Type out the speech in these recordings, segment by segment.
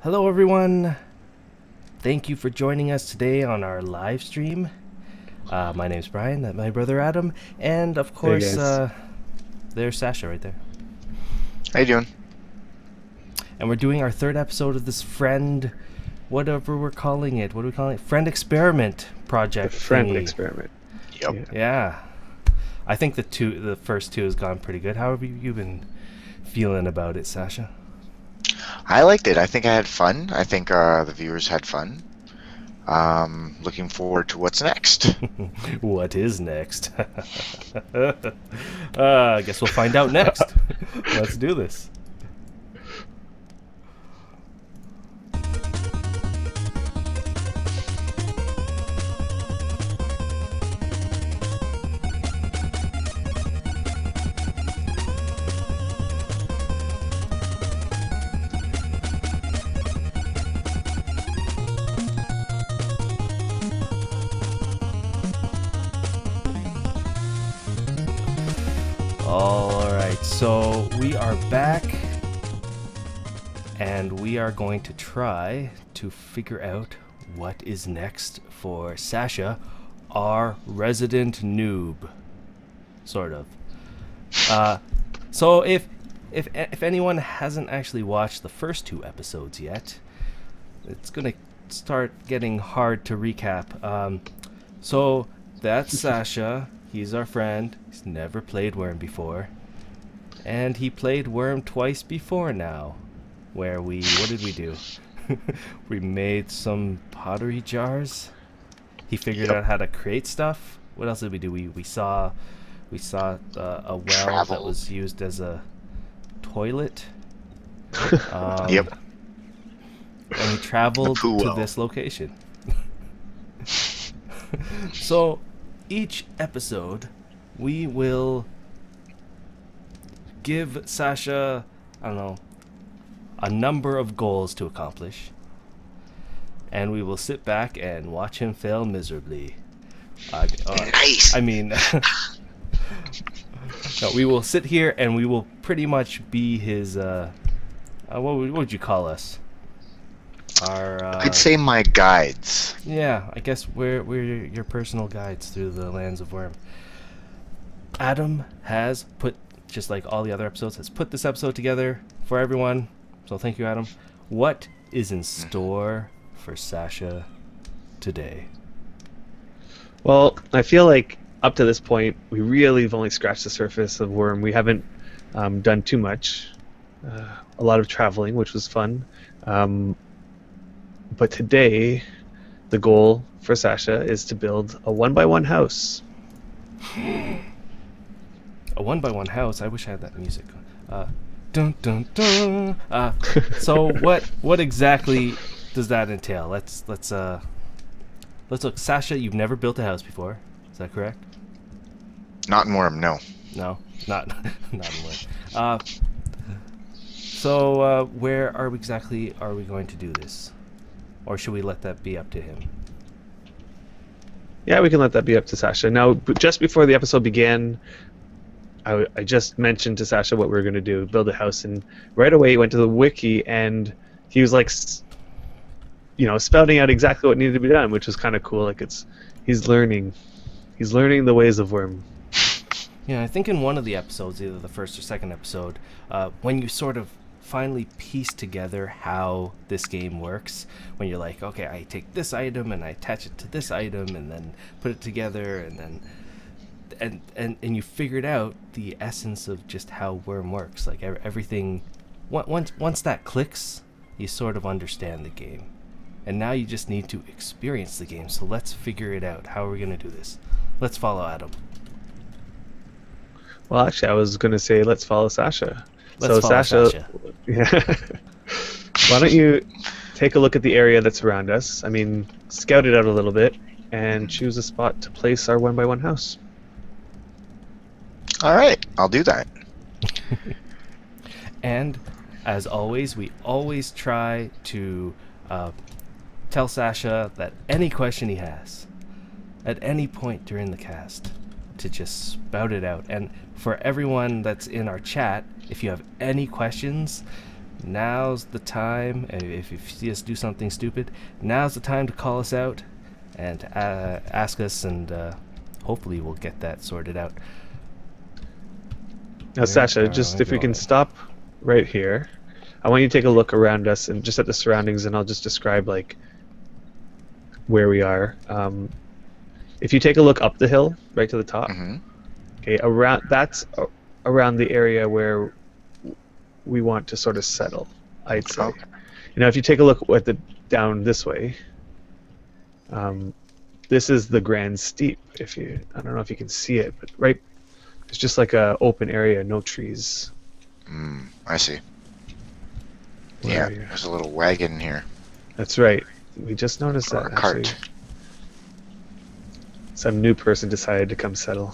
Hello everyone, thank you for joining us today on our live stream. My name's Brian, that's my brother Adam, and of course there's Sacha right there. How you doing? And we're doing our third episode of this friend, whatever we're calling it, what are we calling it? Friend experiment project. The friend thingy. experiment. Yep. Yeah. I think the first two has gone pretty good. How have you been feeling about it, Sacha? I liked it. I think I had fun. I think the viewers had fun. Looking forward to what's next. What is next? I guess we'll find out next. Let's do this. Alright, so we are back and we are going to try to figure out what is next for Sacha, our resident noob. Sort of. So if anyone hasn't actually watched the first two episodes yet, it's gonna start getting hard to recap. So that's Sacha. He's our friend. He's never played Wurm before. And he played Wurm twice before now. Where what did we do? We made some pottery jars. He figured out how to create stuff. What else did we do? We saw a well that was used as a toilet. Yep. And we traveled to this location. So each episode, we will give Sacha, I don't know, a number of goals to accomplish, and we will sit back and watch him fail miserably. Nice. I mean, no, we will sit here and we will pretty much be his. What would you call us? Our, I'd say my guides. Yeah, I guess we're your personal guides through the lands of Wurm. Adam has put, just like all the other episodes, has put this episode together for everyone. So thank you, Adam. What is in store for Sacha today? Well, I feel like up to this point, we really have only scratched the surface of Wurm. We haven't done too much. A lot of traveling, which was fun. But today, the goal for Sacha is to build a 1x1 house. A 1x1 house? I wish I had that music. Dun dun dun. So what exactly does that entail? Let's look. Sacha, you've never built a house before. Is that correct? Not in Wurm, no. No, not in Wurm. So where are we going to do this? Or should we let that be up to him? Yeah, we can let that be up to Sacha. Now, just before the episode began, I just mentioned to Sacha what we were going to do, build a house, and right away he went to the wiki and he was like, spouting out exactly what needed to be done, which was kind of cool. Like he's learning the ways of Wurm. Yeah, I think in one of the episodes, either the first or second episode, when you sort of finally piece together how this game works, when you're like, okay, I take this item and I attach it to this item and then put it together, and then and you figured out the essence of just how Wurm works. Like everything, once that clicks, you sort of understand the game, and now you just need to experience the game. So let's figure it out. How are we gonna do this? Let's follow Adam. Well, actually, I was going to say let's follow Sacha. Let's follow Sacha. Yeah. Why don't you take a look at the area that's around us? I mean, scout it out a little bit and choose a spot to place our 1x1 house. All right, I'll do that. And as always, we always try to tell Sacha that any question he has at any point during the cast, to just spout it out. And for everyone that's in our chat, if you have any questions, now's the time. If you see us do something stupid, now's the time to call us out and ask us, and hopefully we'll get that sorted out. Now, Sacha, just if we can stop right here, I want you to take a look around us and just at the surroundings, and I'll just describe like where we are. If you take a look up the hill, right to the top, okay, that's around the area where we want to sort of settle, I'd say. Okay. You know, if you take a look at down this way, this is the Grand Steep. I don't know if you can see it, but right, it's just like a open area, no trees. I see. Where are you? There's a little wagon here. That's right. We just noticed Or that. a cart. Actually. Some new person decided to come settle.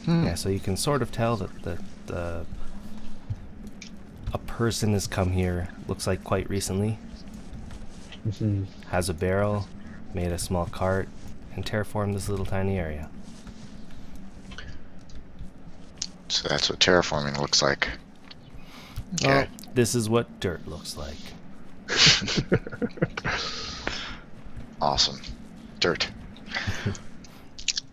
Yeah, so you can sort of tell that a person has come here, looks like quite recently, has a barrel, made a small cart, and terraformed this little tiny area. So that's what terraforming looks like. Okay. Well, this is what dirt looks like. Awesome. Dirt.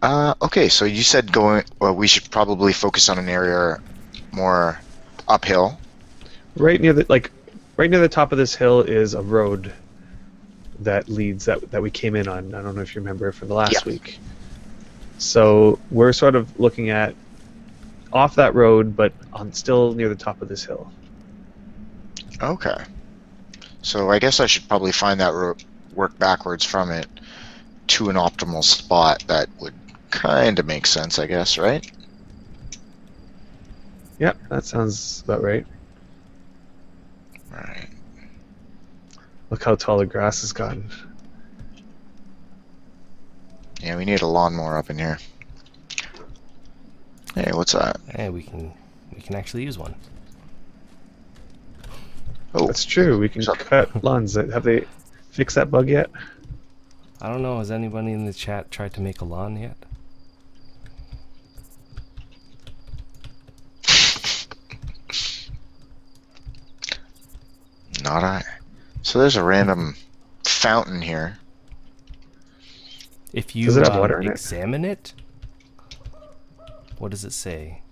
Okay, so you said we should probably focus on an area more uphill. Right near the top of this hill is a road that leads that we came in on. I don't know if you remember from the last week. So we're sort of looking at off that road, but still near the top of this hill. Okay. So I guess I should probably find that road, work backwards from it to an optimal spot that would kind of make sense, I guess, right? Yep, that sounds about right. Right. Look how tall the grass has gotten. Yeah, we need a lawnmower up in here. Hey, what's that? Hey, we can actually use one. Oh, That's true. We can cut lawns. Have they fixed that bug yet? I don't know, has anybody in the chat tried to make a lawn yet? not I. So there's a random fountain here. If you Does it have water in it? examine it, what does it say?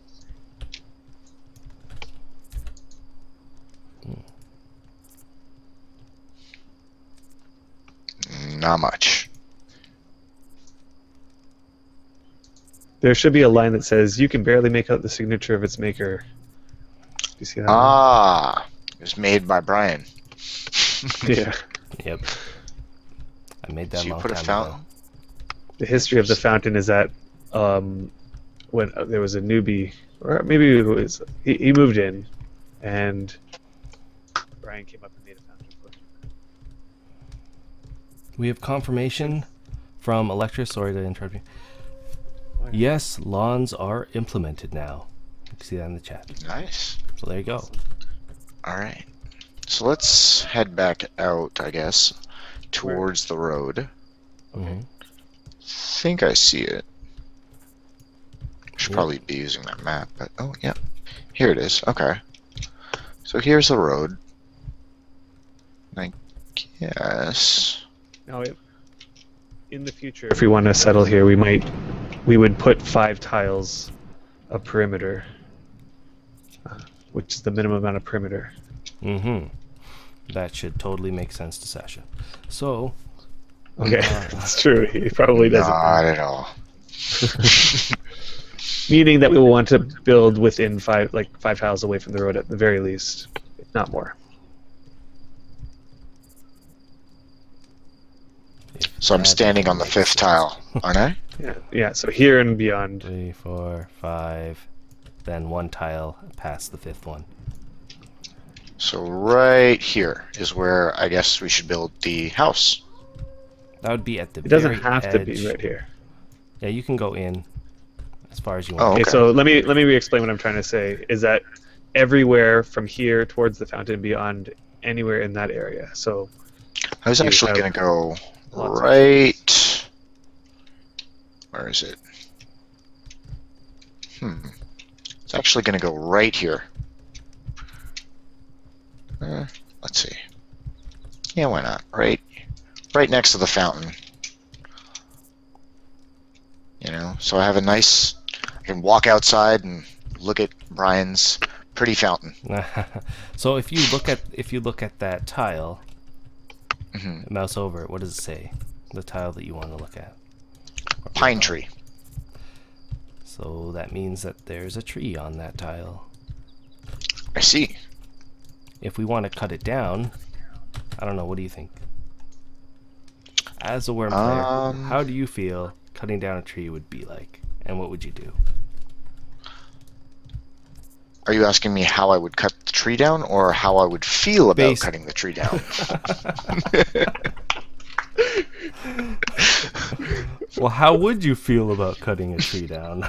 Not much. There should be a line that says, "You can barely make out the signature of its maker." Do you see that? Ah, it was made by Brian. Yeah. Yep. I made that So you long put a time fountain? ago. The history of the fountain is that when there was a newbie, or maybe it was he moved in, and Brian came up and made a fountain for him. We have confirmation from Electra. Sorry to interrupt you. Yes, lawns are implemented now. You can see that in the chat. Nice. So there you go. All right. So let's head back out, I guess, towards the road. Mm-hmm. Think I see it. Should probably be using that map, but oh yeah, here it is. Okay. So here's the road. I guess. Now, in the future, if we want to settle here, we would put 5 tiles of perimeter, which is the minimum amount of perimeter. Mm-hmm. That should totally make sense to Sacha. So, Okay, that's true. He probably doesn't. Not at all. Meaning that we will want to build within 5 tiles away from the road at the very least, if not more. So I'm standing on the 5th tile, aren't I? Yeah. Yeah. So here and beyond. 3, 4, 5, then 1 tile past the 5th one. So right here is where I guess we should build the house. That would be at the It doesn't very have to be edge. right here. Yeah, you can go in as far as you Oh, want. Okay, so let me re-explain what I'm trying to say. Is that everywhere from here towards the fountain beyond, anywhere in that area. So I was You actually have going to go lots of right... Where is it? It's It's actually going to go right here. Let's see. Yeah, why not? Right next to the fountain. You know, so I have a nice. I can walk outside and look at Brian's pretty fountain. So if you look at that tile, Mm-hmm. mouse over it. What does it say? The tile that you want to look at. Pine tree. So that means that there's a tree on that tile. I see. If we want to cut it down, I don't know. What do you think? As a Wurm player, how do you feel cutting down a tree would be like, and what would you do? Are you asking me how I would cut the tree down, or how I would feel about cutting the tree down? Well, how would you feel about cutting a tree down?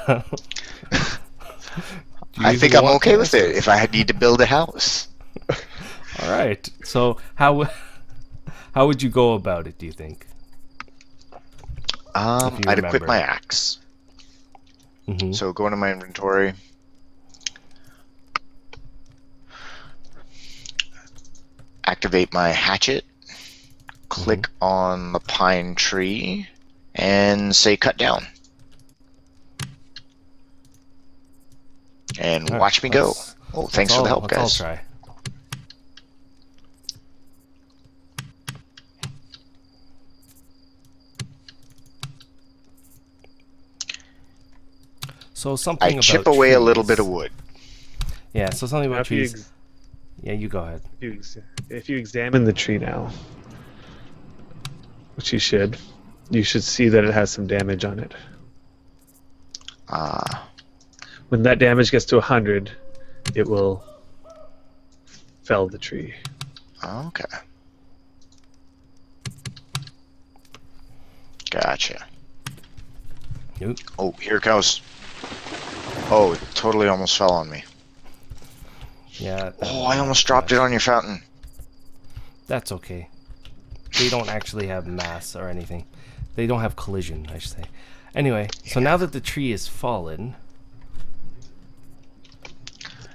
I think I'm okay with it if I need to build a house. All right. So how would you go about it, do you think? I'd equip my axe. Mm-hmm. So go into my inventory. Activate my hatchet. Click on the pine tree and say cut down. And watch me go. Oh, thanks for the help, guys. I'll try. So something about chip away a little trees. bit of wood. Yeah, so something about If you trees. Yeah, you go ahead. If you examine the tree now, which you should see that it has some damage on it. When that damage gets to 100, it will fell the tree. Okay. Gotcha. Nope. Oh, here it goes. Oh, it totally almost fell on me. Yeah. Oh, I almost dropped it on your fountain. That's okay. They don't actually have mass or anything. They don't have collision, I should say. Anyway, so now that the tree is fallen,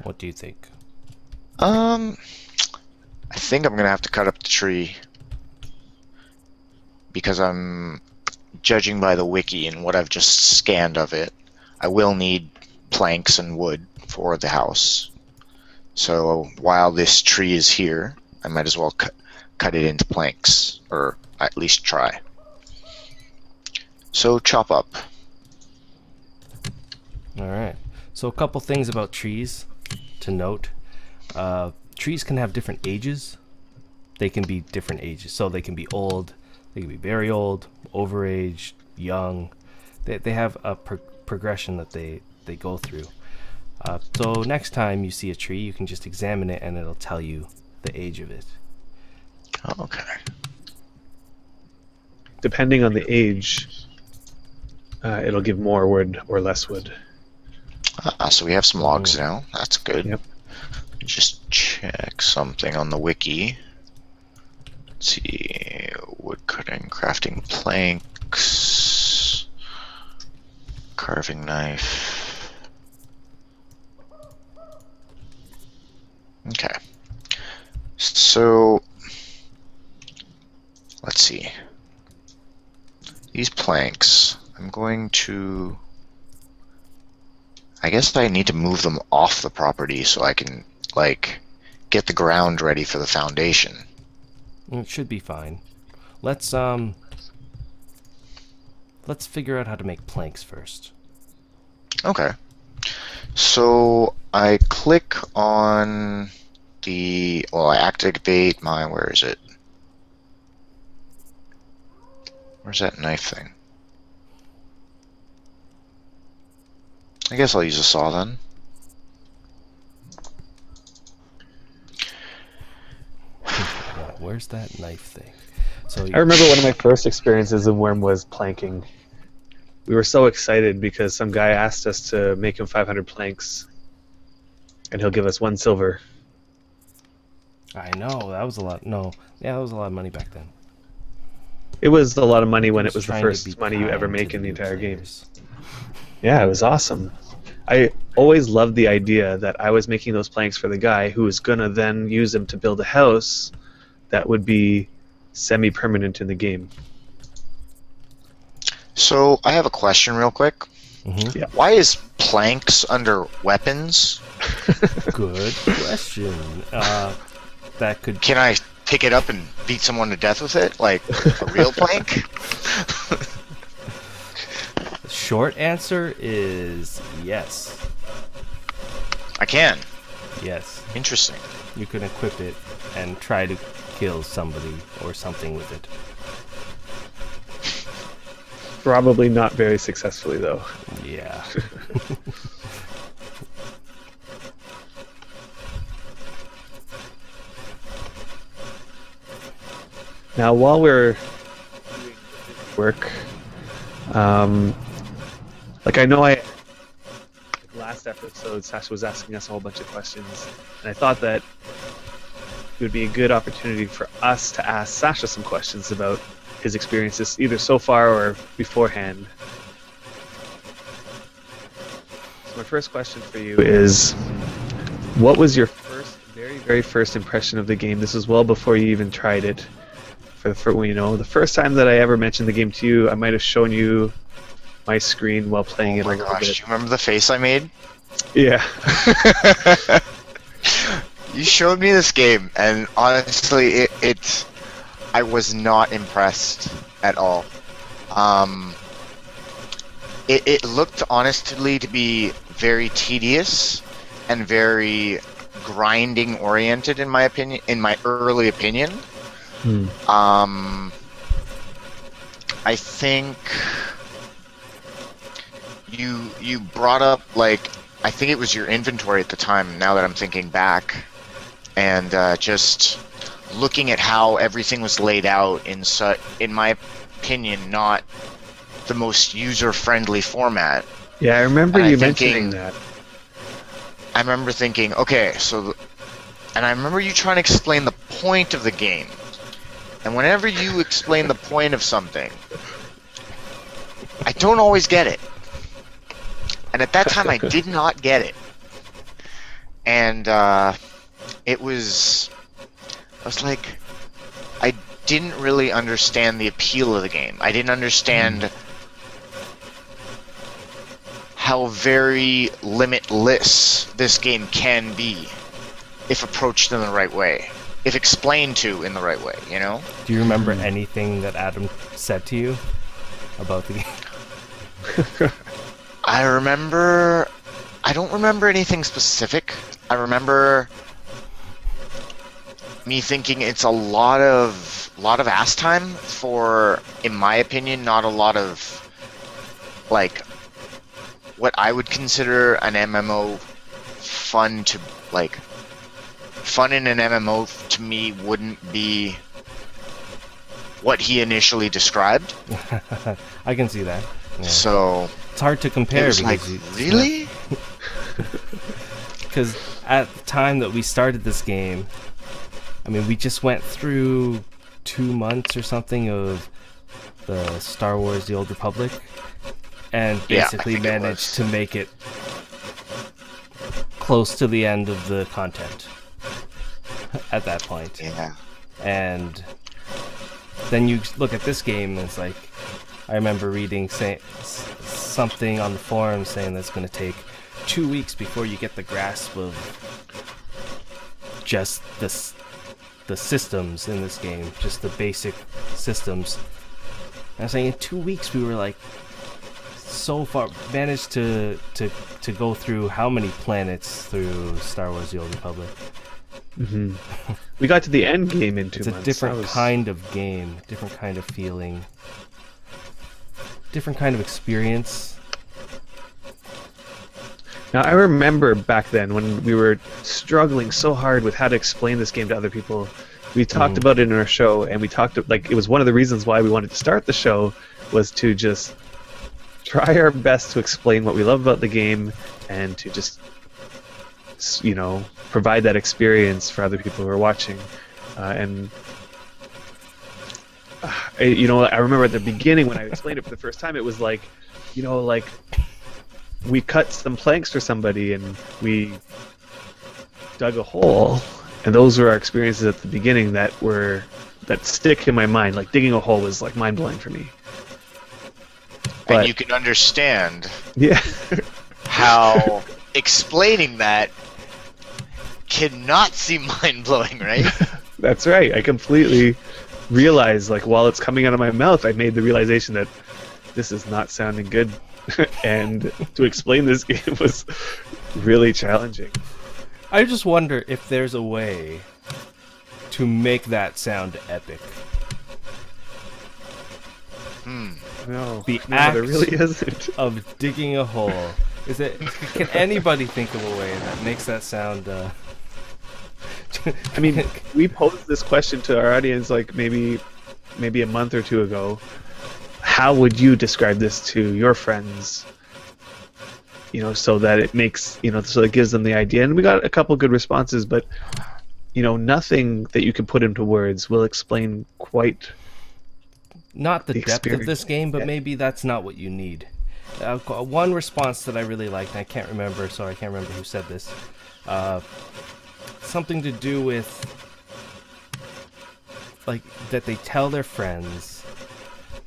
what do you think? I think I'm gonna have to cut up the tree because I'm judging by the wiki and what I've just scanned of it. I will need planks and wood for the house. So while this tree is here, I might as well cut it into planks, or at least try. So chop up. Alright. So a couple things about trees to note. Trees can have different ages. They can be different ages. So they can be old, they can be very old, overaged, young. They have a progression that they go through. So next time you see a tree, you can just examine it and it'll tell you the age of it. Okay. Depending on the age, it'll give more wood or less wood. So we have some logs now. That's good. Yep. Just check something on the wiki. Let's see. Wood cutting, crafting planks, carving knife. Okay. So let's see. These planks, I'm going to. I guess I need to move them off the property so I can, like, get the ground ready for the foundation. It should be fine. Let's figure out how to make planks first. Okay. So I click on the, well, I activate my, where is it? Where's that knife thing? I guess I'll use a saw then. Where's that knife thing? So I remember one of my first experiences in Wurm was planking. We were so excited because some guy asked us to make him 500 planks, and he'll give us 1 silver. I know, that was a lot. No, yeah, that was a lot of money back then. It was a lot of money when it was the Trying to first be money you ever kind make to in the new entire game. players. Yeah, it was awesome. always loved the idea that I was making those planks for the guy who was gonna then use them to build a house that would be semi-permanent in the game. So I have a question real quick. Mm-hmm. Yeah. Why is planks under weapons? Good question. That could. Can I pick it up and beat someone to death with it, like a real plank? The short answer is yes. I can. Yes. Interesting. You can equip it and try to kill somebody or something with it. Probably not very successfully, though. Yeah. Now, while we're doing work, like I know last episode, Sacha was asking us a whole bunch of questions, and I thought that it would be a good opportunity for us to ask Sacha some questions about his experiences, either so far or beforehand. So my first question for you is, what was your very first impression of the game? This was well before you even tried it. For the first time that I ever mentioned the game to you, I might have shown you my screen while playing it a little bit. Oh my gosh, do you remember the face I made? Yeah. You showed me this game, and honestly, I was not impressed at all. It looked honestly to be very tedious and very grinding oriented, in my opinion, in my early opinion. I think you brought up, like, I think it was your inventory at the time, now that I'm thinking back, and just looking at how everything was laid out in my opinion, not the most user-friendly format. Yeah, I remember you mentioning that. I remember thinking, okay, so, and I remember you trying to explain the point of the game. And whenever you explain the point of something, I don't always get it. And at that time, I did not get it. And I was like, I didn't really understand the appeal of the game. I didn't understand how very limitless this game can be if approached in the right way. If explained to in the right way, you know? Do you remember anything that Adam said to you about the game? I don't remember anything specific. I remember me thinking it's a lot of ass time for, in my opinion, not a lot of, like, what I would consider an MMO fun to, like, fun in an MMO to me wouldn't be what he initially described. I can see that. Yeah. So it's hard to compare. It was like, really? Because at the time that we started this game, I mean, we just went through 2 months or something of the Star Wars: The Old Republic, and basically managed to make it close to the end of the content at that point. Yeah. And then you look at this game, and it's like, I remember reading something on the forum saying that it's going to take 2 weeks before you get the grasp of just the systems in this game, just the basic systems. And I was saying in 2 weeks we were like so far, managed to go through how many planets through Star Wars: The Old Republic. Mm-hmm. We got to the end game in 2 months. It's a different kind of game, different kind of feeling, different kind of experience. Now, I remember back then when we were struggling so hard with how to explain this game to other people. We talked about it in our show, and we talked, like, it was one of the reasons why we wanted to start the show, was to just try our best to explain what we love about the game and to just, you know, provide that experience for other people who are watching. You know, I remember at the beginning when I explained it for the first time, it was like, you know, like, we cut some planks for somebody and we dug a hole, and those were our experiences at the beginning that stick in my mind. Like digging a hole was like mind blowing for me. But, and you can understand yeah, how explaining that cannot seem mind blowing, right? that's right. I completely realized, like while it's coming out of my mouth, I made the realization that this is not sounding good, and to explain this game was really challenging. I just wonder if there's a way to make that sound epic. No, The no, act there really isn't. of digging a hole. Can anybody think of a way that makes that sound? I mean, we posed this question to our audience like maybe a month or two ago. How would you describe this to your friends? You know, so that it makes, you know, so it gives them the idea. And we got a couple good responses, but you know, nothing that you can put into words will explain quite. Not the depth of experience. this game, but Yeah. maybe that's not what you need. One response that I really liked, and I can't remember, sorry, I can't remember who said this. Something to do with, like, that they tell their friends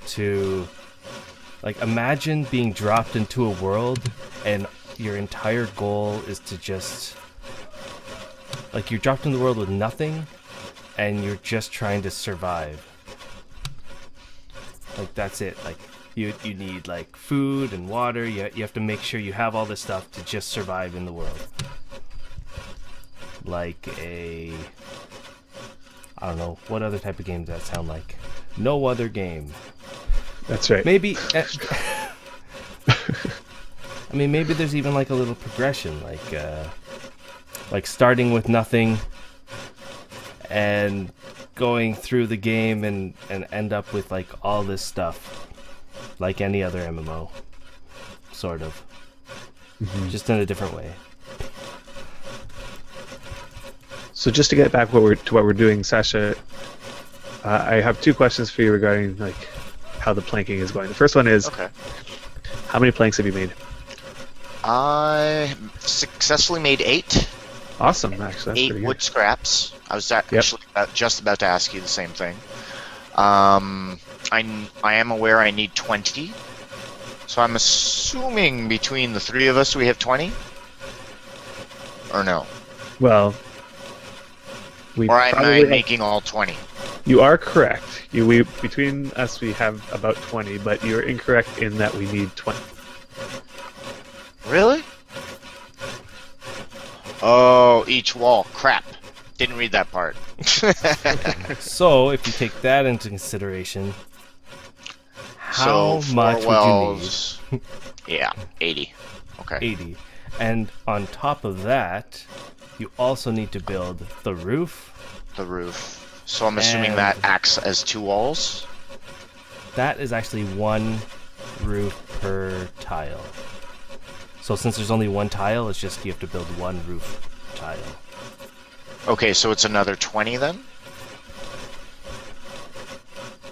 to, like, imagine being dropped into a world and your entire goal is to just, like, you're dropped in the world with nothing and you're just trying to survive. Like, that's it. Like, you need, like, food and water. You have to make sure you have all this stuff to just survive in the world. Like a... I don't know. What other type of game does that sound like? No other game. That's right. Maybe... I mean, maybe there's even, like, a little progression. Like starting with nothing and going through the game and end up with like all this stuff like any other MMO, sort of. Just in a different way. So just to get back to what we're doing, Sacha, I have two questions for you regarding like how the planking is going. The first one is, Okay. how many planks have you made? I successfully made 8. Awesome, actually, that's 8 pretty wood good. scraps. I was actually just about to ask you the same thing. I am aware I need 20. So I'm assuming between the 3 of us we have 20? Or no? Well, we Or am I probably have- making all 20? You are correct. Between us we have about 20, but you're incorrect in that we need 20. Really? Oh, each wall. Crap. Didn't read that part. So, if you take that into consideration, how so much 4 would you need? wells. Yeah, 80. Okay. 80. And on top of that, you also need to build the roof. The roof. So I'm assuming And- that acts as 2 walls? That is actually 1 roof per tile. So since there's only 1 tile, it's just you have to build 1 roof tile. Okay, so it's another 20 then?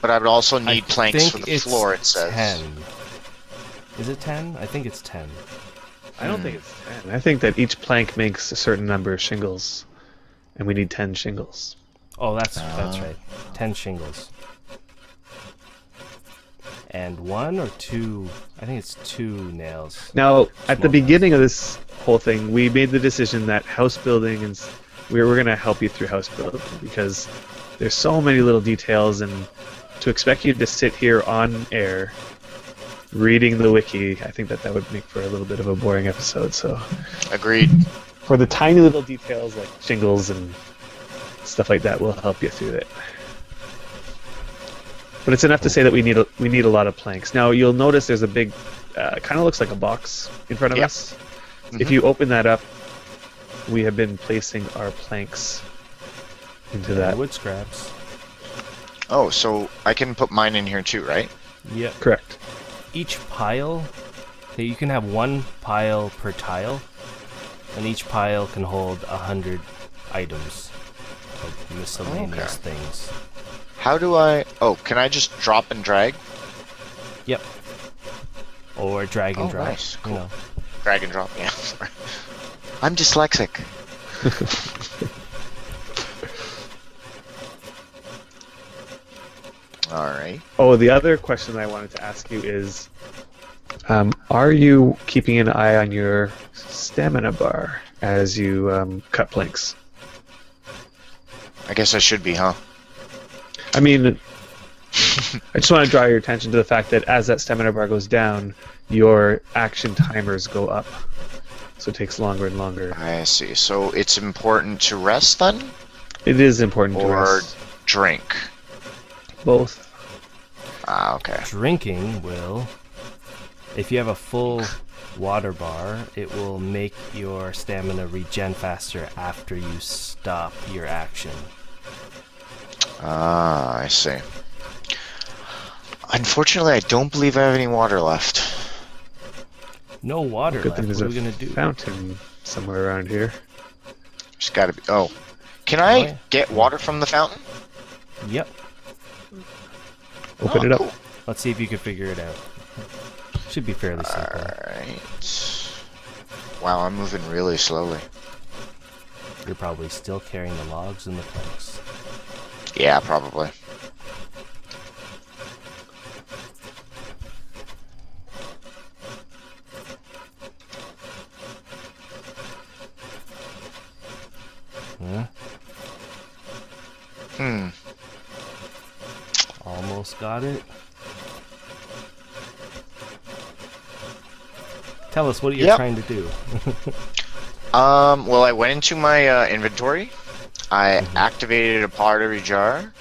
But I would also need planks for the it's floor, it says. 10. Is it 10? I think it's 10. I don't think it's 10. I think that each plank makes a certain number of shingles, and we need 10 shingles. Oh, that's right. 10 shingles. And 1 or 2? I think it's 2 nails. Now, at the Small beginning of this whole thing, we made the decision that house building and we're going to help you through house building because there's so many little details, and to expect you to sit here on air reading the wiki, I think that would make for a little bit of a boring episode. So, Agreed. for the tiny little details like shingles and stuff like that, we'll help you through it. But it's enough to say that we need a lot of planks. Now you'll notice there's a big, kind of looks like a box in front of Yep. us. If you open that up, we have been placing our planks into that. Wood scraps. Oh, so I can put mine in here too, right? Yep. Correct. Each pile, okay, you can have 1 pile per tile, and each pile can hold 100 items, like miscellaneous things. How do I... Oh, can I just drop and drag? Yep. Or drag and Oh, drop. nice. You Cool. know. drag and drop. Yeah. Sorry. I'm dyslexic. All right. Oh, the other question I wanted to ask you is, are you keeping an eye on your stamina bar as you cut planks? I guess I should be, huh? I mean, I just want to draw your attention to the fact that as that stamina bar goes down, your action timers go up. So it takes longer and longer. I see. So it's important to rest then? It is important to Or rest. drink? Both. Ah, okay. Drinking will, if you have a full water bar, it will make your stamina regen faster after you stop your action. Ah, I see. Unfortunately, I don't believe I have any water left. No water Good left. thing What there's are a we gonna do? fountain somewhere around here. There's gotta be. Oh. Can I yeah. get water from the fountain? Yep. Open it up. Cool. Let's see if you can figure it out. Should be fairly simple. Alright. Wow, I'm moving really slowly. You're probably still carrying the logs and the planks. Yeah, probably. Huh? Hmm. Almost got it. Tell us, what are you Yep. trying to do? Well, I went into my inventory. I activated a pottery jar.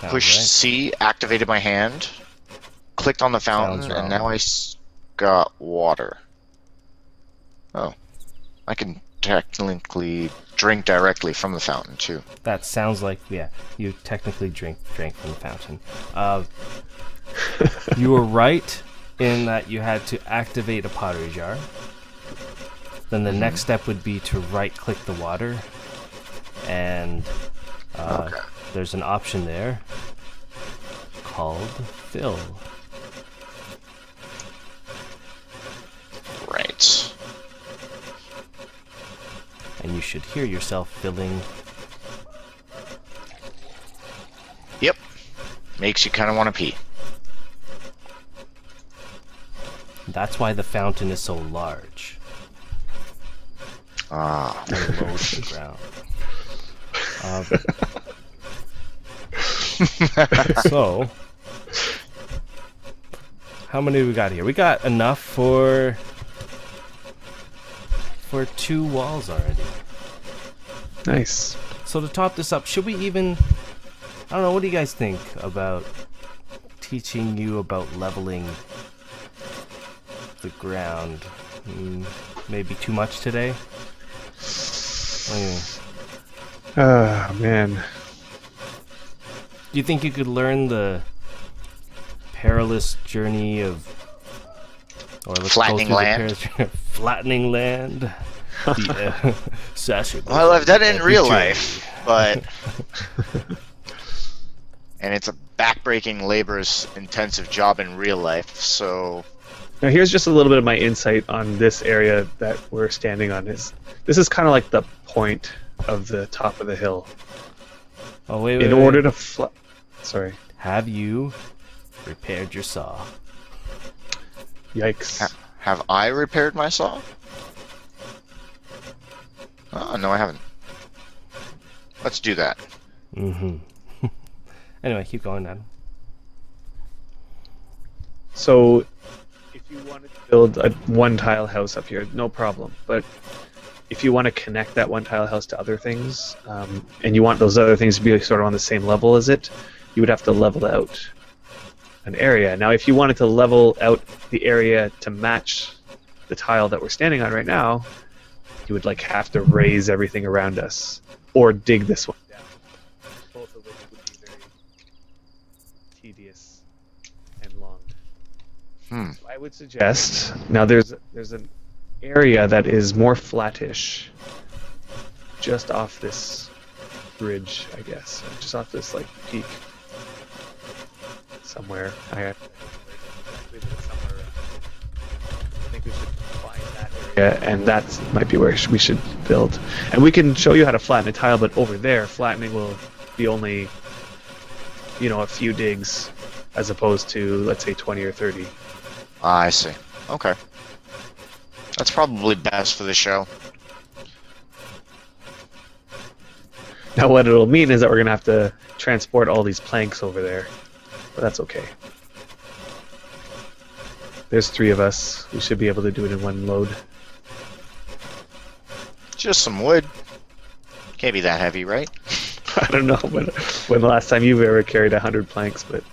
Sounds Pushed right. C, activated my hand. Clicked on the fountain, Sounds wrong. and now got water. Oh. I can technically drink directly from the fountain, too. That sounds like, yeah, you technically drank from the fountain. You were right in that you had to activate a pottery jar. Then the next step would be to right-click the water, and Okay. there's an option there called fill. Right. And you should hear yourself filling. Yep. Makes you kind of want to pee. That's why the fountain is so large Ah. and low to the ground. So, how many we got here? We got enough for 2 walls already. Nice. So to top this up, should we even... I don't know, what do you guys think about teaching you about leveling the ground? Maybe too much today? Ah, man. Do you think you could learn the perilous journey of... Or let's Flattening go through land? Flattening land? The, Sacha. Well, I've done it in Every real journey. life, but... and it's a backbreaking, laborious-intensive job in real life, so... Now here's just a little bit of my insight on this area that we're standing on. This is kind of like the point of the top of the hill. Oh, wait, In order to Sorry. Have you repaired your saw? Yikes. Have I repaired my saw? Oh, no, I haven't. Let's do that. Mm-hmm. Anyway, keep going, Adam. So, if you wanted to build a one-tile house up here, no problem. But if you want to connect that one-tile house to other things, and you want those other things to be sort of on the same level as it, you would have to level out an area. Now, if you wanted to level out the area to match the tile that we're standing on right now, you would like have to raise everything around us, or dig this one down. Both of which would be very tedious and long. So I would suggest now there's an area that is more flattish, just off this bridge, I guess, just off this like peak somewhere. I think we should find that. area, and that might be where we should build. And we can show you how to flatten a tile, but over there, flattening will be only, a few digs, as opposed to, let's say, 20 or 30. I see. Okay. That's probably best for the show. Now what it'll mean is that we're going to have to transport all these planks over there, but that's okay. There's 3 of us. We should be able to do it in one load. Just some wood. Can't be that heavy, right? I don't know when the last time you've ever carried 100 planks, but...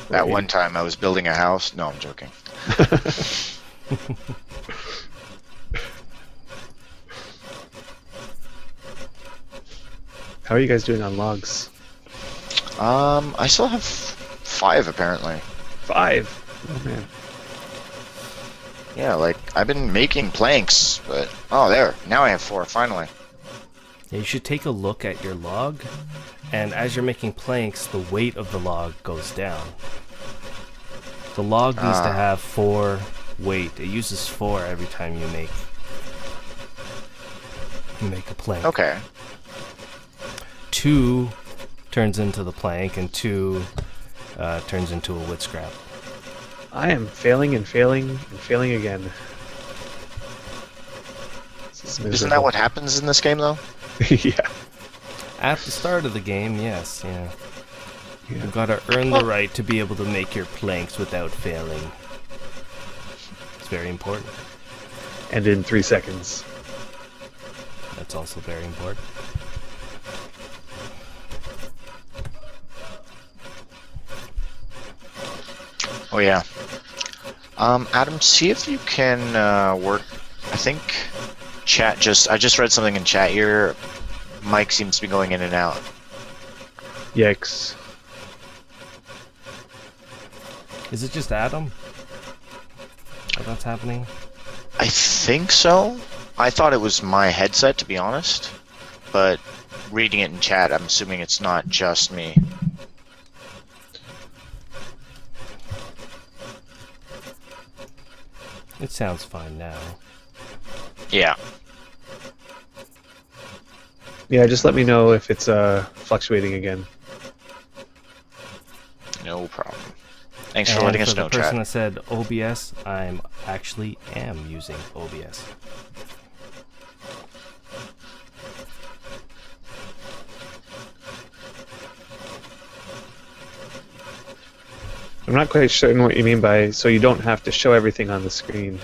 That one time I was building a house. No, I'm joking. How are you guys doing on logs? I still have 5 apparently. 5? Oh man. Yeah, like I've been making planks, but there. Now I have 4 finally. Yeah, you should take a look at your log, and as you're making planks, the weight of the log goes down. The log needs to have 4 weight. It uses 4 every time you make a plank. Okay. 2 turns into the plank, and 2 turns into a wood scrap. I am failing and failing and failing again. Isn't that what happens in this game, though? Yeah. At the start of the game, yes, yeah. You've got to earn the right to be able to make your planks without failing. It's very important. And in 3 seconds. That's also very important. Oh yeah. Adam, see if you can work. I think chat I just read something in chat here. Mike seems to be going in and out. Yikes. Is it just Adam? That's happening? I think so. I thought it was my headset, to be honest. But reading it in chat, I'm assuming it's not just me. It sounds fine now. Yeah. Yeah, just let me know if it's fluctuating again. No problem. Thanks for letting us know, the person chat. that said OBS, I'm actually am using OBS. I'm not quite certain what you mean by so you don't have to show everything on the screen.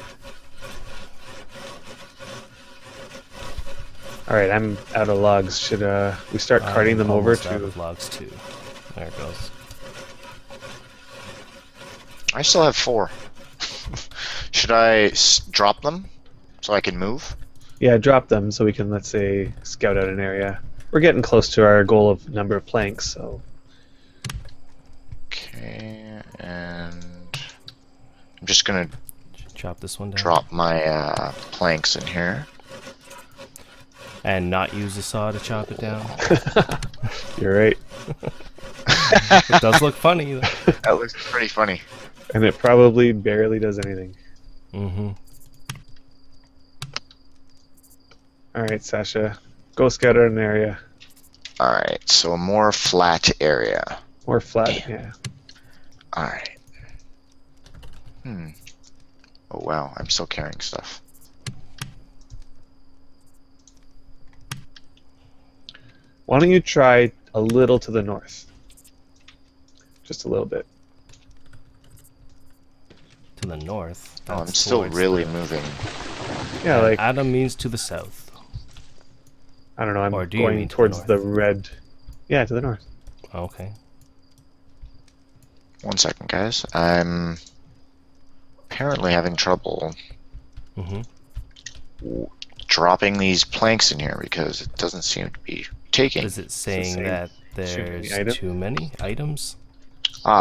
Alright, I'm out of logs. Should we start carting them over Almost out to... of logs too. There it goes. I still have 4. Should I drop them so I can move? Yeah, drop them so we can, let's say, scout out an area. We're getting close to our goal of number of planks, so... Okay, and I'm just gonna Chop this one down. drop my planks in here. And not use a saw to chop it down. You're right. It does look funny though. That looks pretty funny. And it probably barely does anything. Mm-hmm. Alright, Sasha. Go scout out an area. Alright, so a more flat area. More flat, Damn. yeah. Alright. Oh wow, I'm still carrying stuff. Why don't you try a little to the north? Just a little bit. To the north. Oh, I'm That's still towards really the- moving. Yeah, and like, Adam means to the south. I don't know, I'm or do you mean going to the towards north? the red. Yeah, to the north. Okay. 1 second, guys. I'm apparently having trouble Mm-hmm. dropping these planks in here because it doesn't seem to be taking. Is it saying saying that too many there's items? too many items?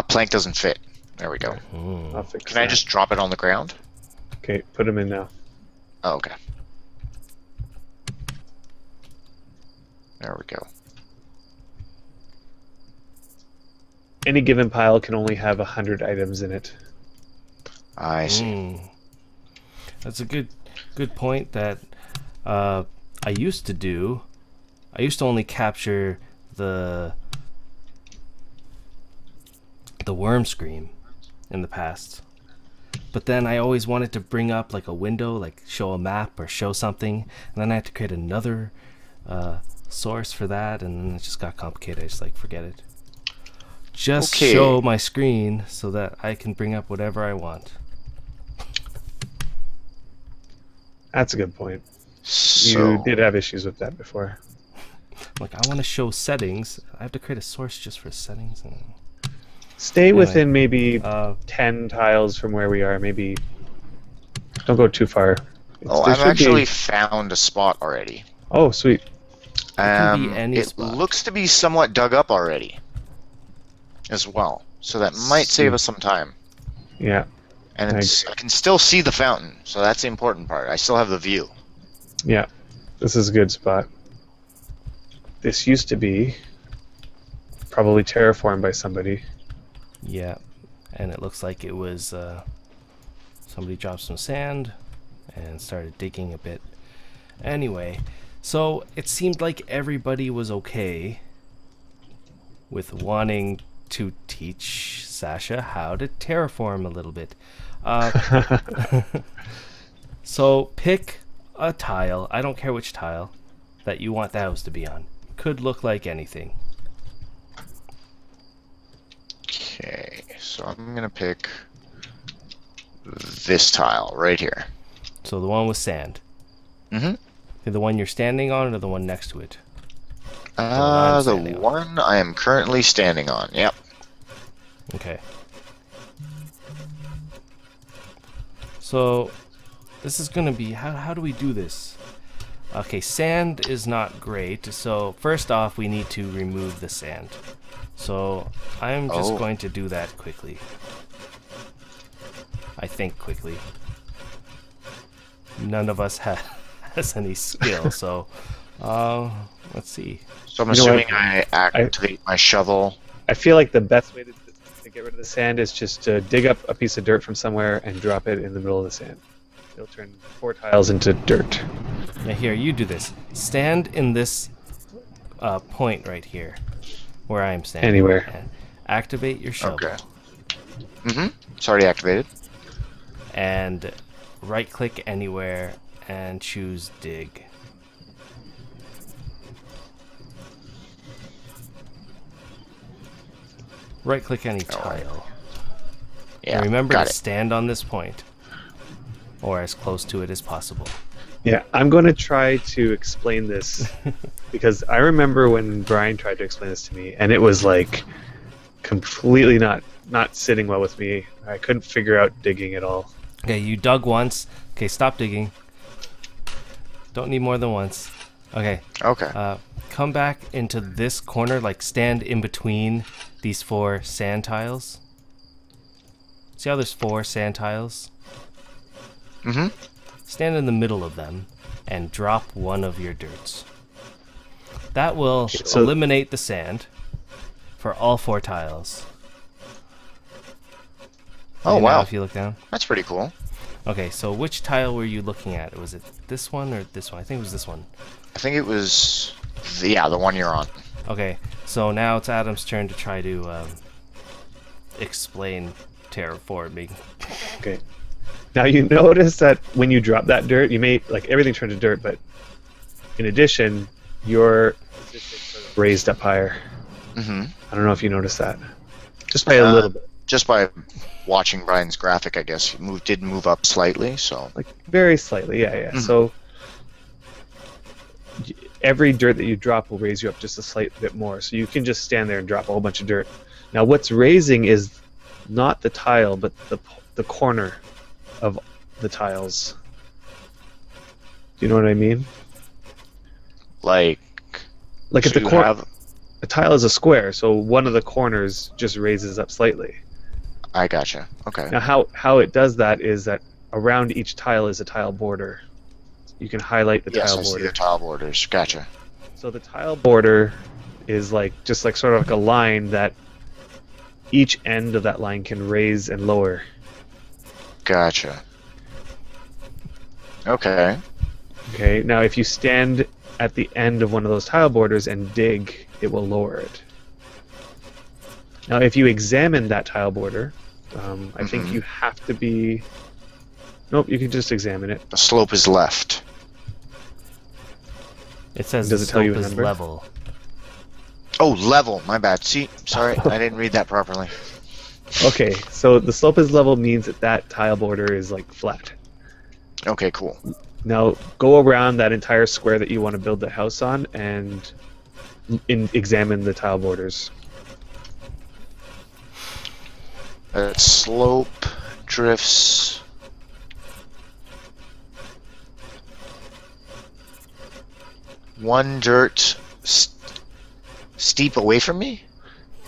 Plank doesn't fit. There we go. Mm. I'll fix Can I that. just drop it on the ground? Okay, put them in now. Oh, okay. There we go. Any given pile can only have 100 items in it. I see. That's a good point that I used to do. I used to only capture the worm scream in the past. But then I always wanted to bring up like a window, like show a map or show something, and then I had to create another source for that, and then it just got complicated. I just like forget it. Just show my screen so that I can bring up whatever I want. That's a good point. So, You did have issues with that before. Like, I want to show settings. I have to create a source just for settings. And Stay anyway, within maybe 10 tiles from where we are. Maybe don't go too far. I've actually found a spot already. Oh, sweet. can be any It spot. looks to be somewhat dug up already as well, so that might save us some time. Yeah. And I can still see the fountain, so that's the important part. I still have the view. Yeah. This is a good spot. This used to be probably terraformed by somebody. Yeah, and it looks like it was somebody dropped some sand and started digging a bit. Anyway, so it seemed like everybody was okay with wanting to teach Sacha how to terraform a little bit. So pick a tile, I don't care which tile, that you want the house to be on. Could look like anything. Okay, so I'm gonna pick this tile right here. So the one with sand. Mm-hmm. The one you're standing on or the one next to it? The one I am currently standing on. Yep. Okay. So this is gonna be how do we do this? Okay, sand is not great. So first off, we need to remove the sand. So I'm just going to do that quickly. I think quickly. None of us has any skill, so let's see. So I'm assuming I activate my shovel. I feel like the best way to get rid of the sand is just to dig up a piece of dirt from somewhere and drop it in the middle of the sand. It'll turn 4 tiles into dirt. Now here, you do this. Stand in this point right here, where I am standing. Anywhere. And activate your shovel. Okay. Mm-hmm. It's already activated. And right-click anywhere and choose dig. Right-click any tile. Yeah. And remember got to it. stand on this point, or as close to it as possible. Yeah, I'm going to try to explain this because I remember when Brian tried to explain this to me, and it was like completely not sitting well with me. I couldn't figure out digging at all. Okay, you dug once. Okay, stop digging. Don't need more than once. Okay. Okay. Come back into this corner, like stand in between these 4 sand tiles. See how there's 4 sand tiles? Mm-hmm. Stand in the middle of them and drop one of your dirts. That will eliminate the sand for all 4 tiles. Oh, And wow. now if you look down. That's pretty cool. Okay, so which tile were you looking at? Was it this one or this one? I think it was this one. I think it was the one you're on. Okay, so now it's Adam's turn to try to explain terraforming. Okay. Now you notice that when you drop that dirt, you may like everything turned to dirt, but in addition, your position sort of raised up higher. Mm-hmm. I don't know if you noticed that, just by a little bit, Just by watching Brian's graphic, I guess it did move up slightly. So like very slightly. Yeah, yeah. Mhm. So every dirt that you drop will raise you up just a slight bit more. So you can just stand there and drop a whole bunch of dirt. Now what's raising is not the tile, but the corner of the tiles. Do you know what I mean? like Like so at the you corner, have- a tile is a square, so one of the corners just raises up slightly. I gotcha. Okay. Now how it does that is that around each tile is a tile border. You can highlight the Yes, tile I see border. the tile borders. Gotcha. So the tile border is like just like sort of like a line that each end of that line can raise and lower. Gotcha. Okay. Okay, now if you stand at the end of one of those tile borders and dig, it will lower it. Now, if you examine that tile border, I think you have to be... Nope, you can just examine it. The slope is left. It says Does the it tell you slope a is number? level. Oh, level. My bad. See, sorry, I didn't read that properly. Okay, so the slope is level means that that tile border is like flat. Okay, cool. Now go around that entire square that you want to build the house on and examine the tile borders. Slope drifts. One dirt steep away from me?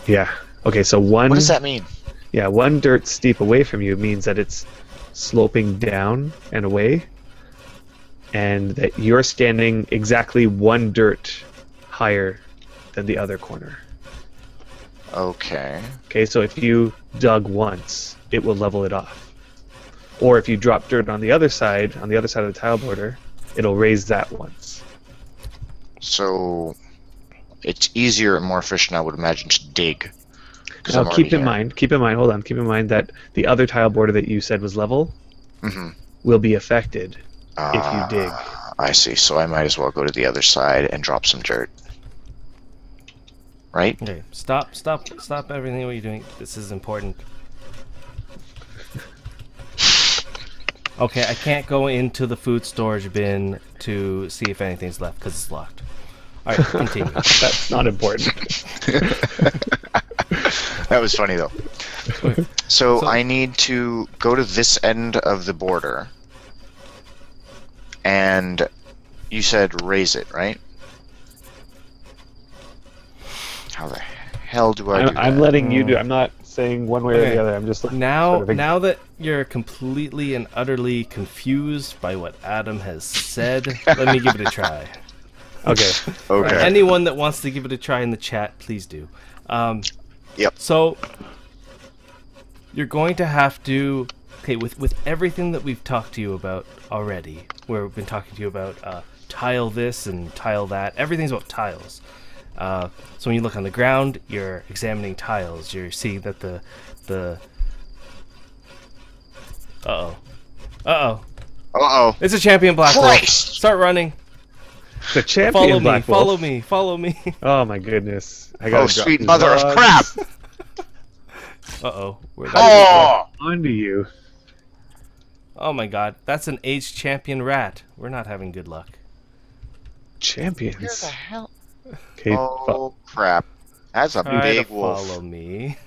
Yeah. Okay, so one... What does that mean? Yeah, one dirt steep away from you means that it's sloping down and away, and that you're standing exactly one dirt higher than the other corner. Okay. Okay, so if you dug once, it will level it off. Or if you drop dirt on the other side of the tile border, it'll raise that once. So it's easier and more efficient, I would imagine, to dig. Now keep in mind that the other tile border that you said was level will be affected if you dig. I see. So I might as well go to the other side and drop some dirt. Right? Okay, stop everything what you're doing. This is important. Okay, I can't go into the food storage bin to see if anything's left because it's locked. All right, continue. That's not important. That was funny though. So I need to go to this end of the border, and you said raise it, right? How the hell do I do that? I'm letting you do. I'm not saying one way or the other. I'm just looking now that you're completely and utterly confused by what Adam has said, let me give it a try. Okay. Okay. Anyone that wants to give it a try in the chat, please do. Yep. So you're going to have to, okay, with everything that we've talked to you about already, where we've been talking to you about tile this and tile that, everything's about tiles. So when you look on the ground, you're examining tiles. You're seeing that the Uh-oh. It's a champion black wolf. Christ! Start running. The champion Black Wolf. Follow me. Oh my goodness! I got sweet mother of crap! Uh-oh. Oh! Onto you. Oh my god, that's an aged champion rat. We're not having good luck. Champions. Where the hell? Okay. Oh crap! That's a Try big to wolf. follow me.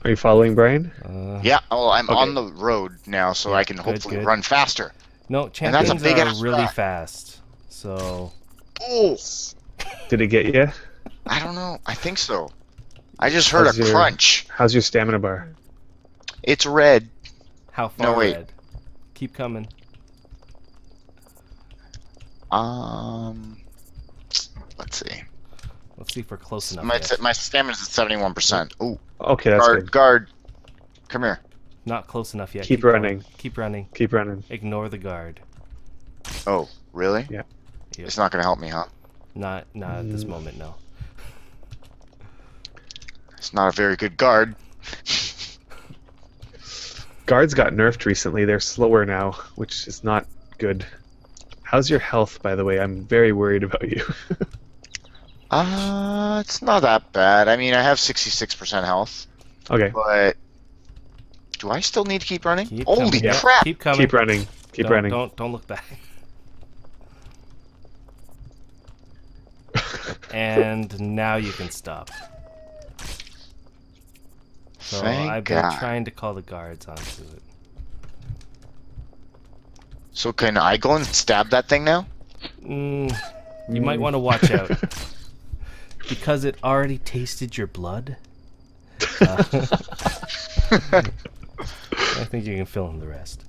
Are you following Brian? Yeah. Oh, I'm Okay. on the road now, so I can hopefully good. run faster. No, And that's a champions big are ass really rat. fast. So Oh! Did it get you? I don't know. I think so. I just heard How's a your- crunch. How's your stamina bar? It's red. how far No, wait. red? Keep coming. Let's see. Let's see if we're close enough. My yet. my stamina's at 71%. Ooh, Okay, that's good. guard. Come here. Not close enough yet. Keep going. running. Keep running. Keep running. Ignore the guard. Oh, really? Yeah. Yep. It's not gonna help me, huh? Not at this moment, no. It's not a very good guard. Guards got nerfed recently. They're slower now, which is not good. How's your health, by the way? I'm very worried about you. It's not that bad. I mean, I have 66% health, Okay. but do I still need to keep running? Keep Holy coming. Yeah, crap! Keep coming. Keep running. Keep running. Don't look back. And now you can stop. So Thank I've been God. trying to call the guards onto it. So can I go and stab that thing now? You might want to watch out. Because it already tasted your blood. I think you can fill in the rest.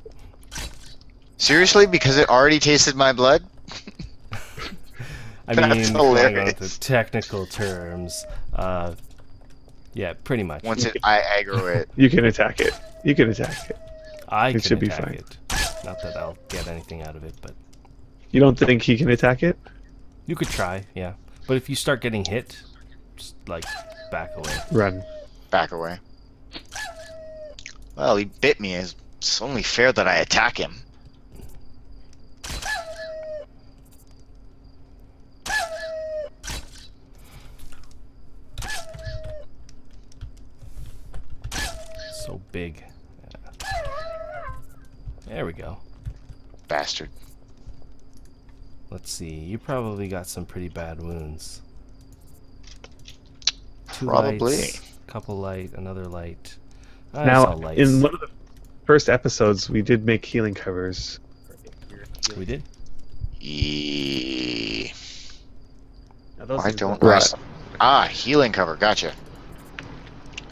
Seriously? Because it already tasted my blood? I That's mean, going on hilarious. the technical terms, yeah, pretty much. Once I aggro it. You can attack it. You can attack it. I it can should be attack fine. it. Not that I'll get anything out of it, but You don't think he can attack it? you could try, yeah. But if you start getting hit, just like back away. Run. Back away. Well, he bit me. It's only fair that I attack him. So big. Yeah. There we go. Bastard. Let's see. You probably got some pretty bad wounds. 2 Probably. lights, couple light, another light. I saw Now, lights. in one of the first episodes, we did make healing covers. We did. Now, those Why things don't rot. Ah, healing cover. Gotcha.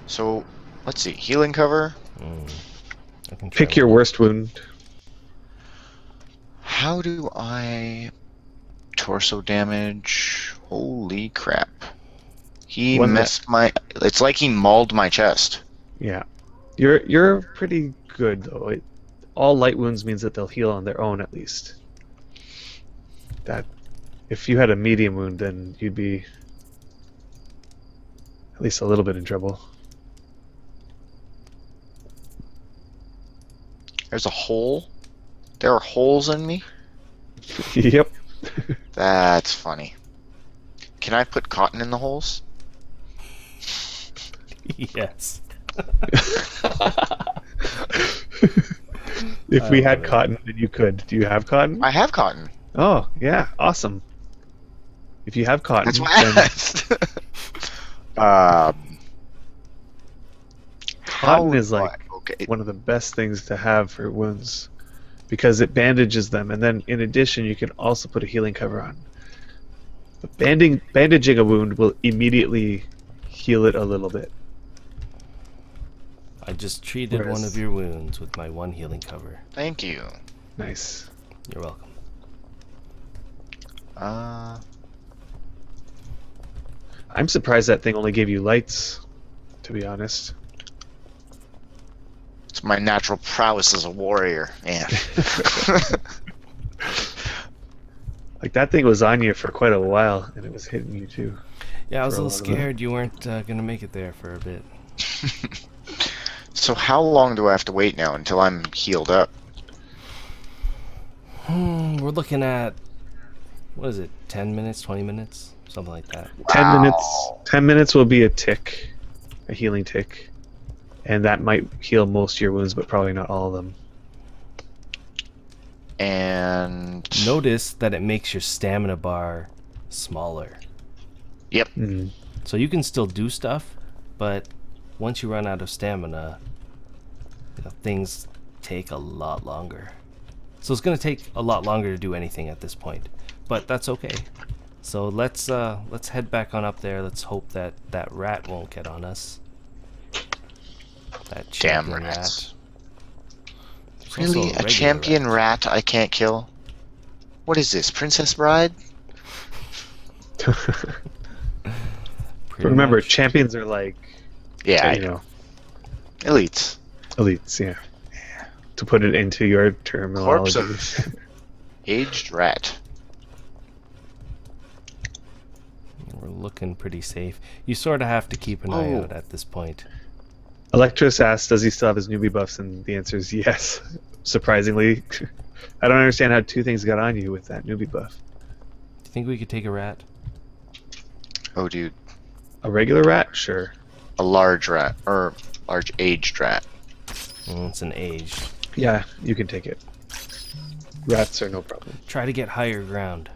So, let's see. Healing cover. I can try Pick your one. worst wound. How do I... Torso damage. Holy crap. He One messed my... It's like he mauled my chest. Yeah. You're pretty good, though. All light wounds means that they'll heal on their own, at least. That... If you had a medium wound, then you'd be at least a little bit in trouble. There's a hole. There are holes in me? Yep. That's funny. Can I put cotton in the holes? Yes. If we had man. cotton, then you could. Do you have cotton? I have cotton. Oh, yeah. Awesome. If you have cotton, That's why I then asked. How cotton is do I- like okay. one of the best things to have for wounds because it bandages them, and then in addition you can also put a healing cover on. But bandaging a wound will immediately heal it a little bit. I just treated one Whereas- of your wounds with my 1 healing cover. Thank you. Nice. You're welcome. I'm surprised that thing only gave you lights, to be honest. It's my natural prowess as a warrior. Man. Like that thing was on you for quite a while, and it was hitting you too. Yeah, I was For a a little lot of it. scared you weren't gonna make it there for a bit. So how long do I have to wait now until I'm healed up? We're looking at, what is it, 10 minutes, 20 minutes? Something like that. 10 minutes. Wow. 10 minutes will be a tick, a healing tick, and that might heal most of your wounds, but probably not all of them. And Notice that it makes your stamina bar smaller. yep. Mm. So you can still do stuff, but once you run out of stamina, things take a lot longer. So it's going to take a lot longer to do anything at this point, but that's okay. So let's head back on up there. Let's hope that that rat won't get on us. That Damn champion rats. There's also Really? A regular champion rat. rat I can't kill? What is this, Princess Bride? Pretty Remember, much. champions are like, Yeah, I you know. know, Elites. elites, yeah. To put it into your Corpse terminology. of aged rat. We're looking pretty safe. You sort of have to keep an eye Oh. out at this point. Electros asked, does he still have his newbie buffs? And the answer is yes, surprisingly. I don't understand how 2 things got on you with that newbie buff. Do you think we could take a rat? Oh, dude. A regular rat? Sure. A large rat. Or large aged rat. It's an aged. Yeah, you can take it. Rats are no problem. Try to get higher ground.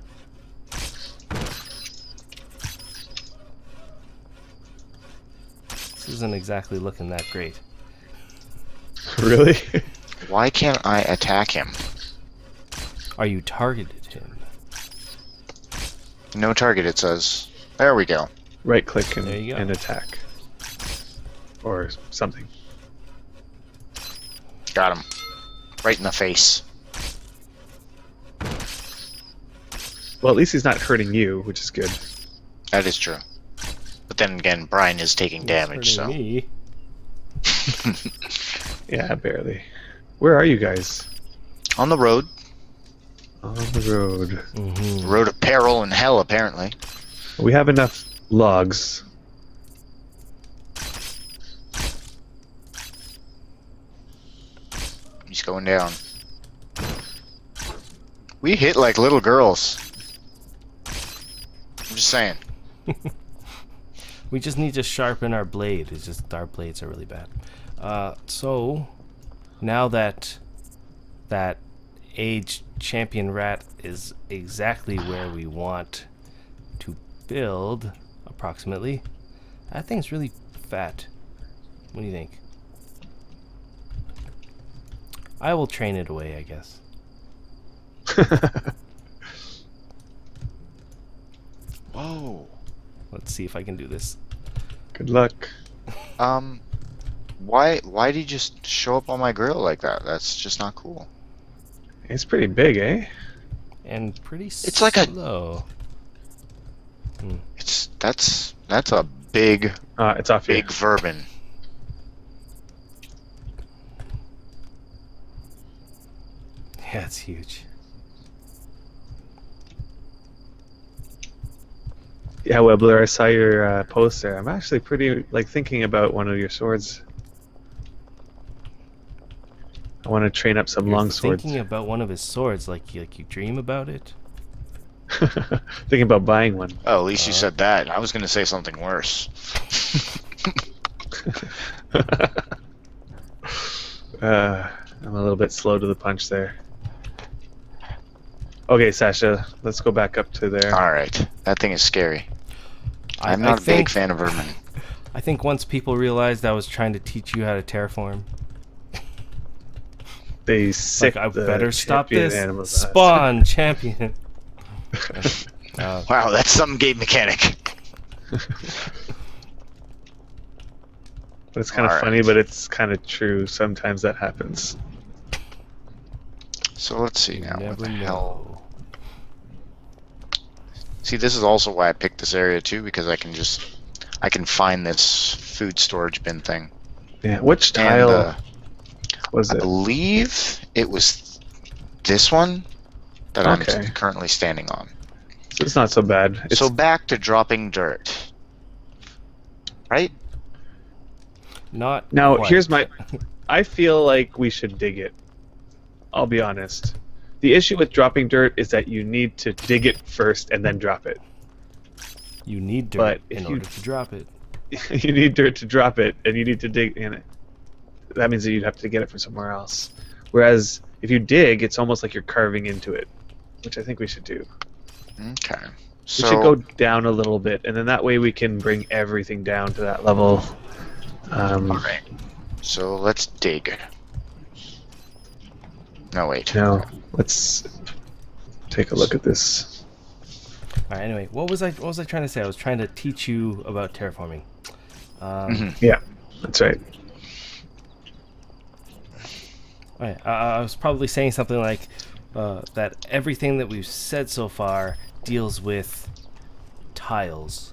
This isn't exactly looking that great. Really? Why can't I attack him? Are you targeted him? No target, it says. There we go. Right click and, There you go. and attack. Or something. Got him. Right in the face. Well, at least he's not hurting you, which is good. That is true. But then again, Brian is taking damage, It's so. hurting me. Yeah, barely. Where are you guys? On the road. On the road. Mm-hmm. Road of peril and hell, apparently. We have enough logs. He's going down. We hit like little girls. I'm just saying. We just need to sharpen our blade. It's just our blades are really bad. So now that that aged champion rat is exactly where we want to build, approximately. That thing's really fat. What do you think? I will train it away, I guess. Whoa. Let's see if I can do this. Good luck. Why did you just show up on my grill like that? That's just not cool. It's pretty big, eh? And pretty It's like a- slow. That's a big It's off here. big vermin. Yeah, it's huge. Yeah, Webbler, I saw your post there. I'm actually pretty thinking about one of your swords. I want to train up some You're long swords. thinking about one of his swords, like you dream about it. Thinking about buying one. Oh, at least you said that. I was gonna say something worse. I'm a little bit slow to the punch there. Okay, Sacha, let's go back up to there. Alright. That thing is scary. I'm I not a big think- fan of vermin. I think once people realized I was trying to teach you how to terraform, They sick like I the better stop champion this. animals on us. Spawn champion. Wow, that's some game mechanic. But it's kind of Alright. funny, but it's kind of true. Sometimes that happens. So let's see now. What Never the hell? know. See, this is also why I picked this area too, because I can find this food storage bin thing. Yeah. Which And tile was I it? believe it was this one that Okay. I'm currently standing on. It's not so bad. It's, So back to dropping dirt. Right? Not now quite. here's my. I feel like we should dig it. I'll be honest. The issue with dropping dirt is that you need to dig it first and then drop it. You need dirt But if in you- order to drop it. You need dirt to drop it, and you need to dig in it. That means that you'd have to get it from somewhere else. Whereas if you dig, it's almost like you're carving into it, which I think we should do. Okay. We So should go down a little bit, and then that way we can bring everything down to that level. alright. So let's dig. No wait. Now let's take a look at this. All right. Anyway, what was I trying to say? I was trying to teach you about terraforming. Yeah, that's right. Right, I was probably saying something like that everything that we've said so far deals with tiles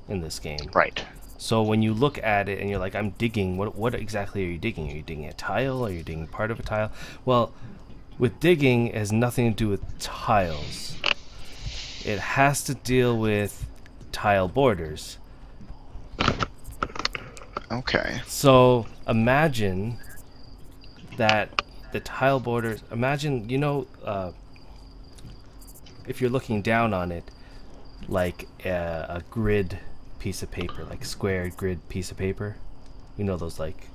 in this game. Right. So when you look at it and you're like, I'm digging, what exactly are you digging? Are you digging a tile? Are you digging part of a tile? Well, with digging, it has nothing to do with tiles. It has to deal with tile borders. Okay. So imagine that the tile borders, imagine, you know, if you're looking down on it, like a grid piece of paper, like squared grid piece of paper. You know those like...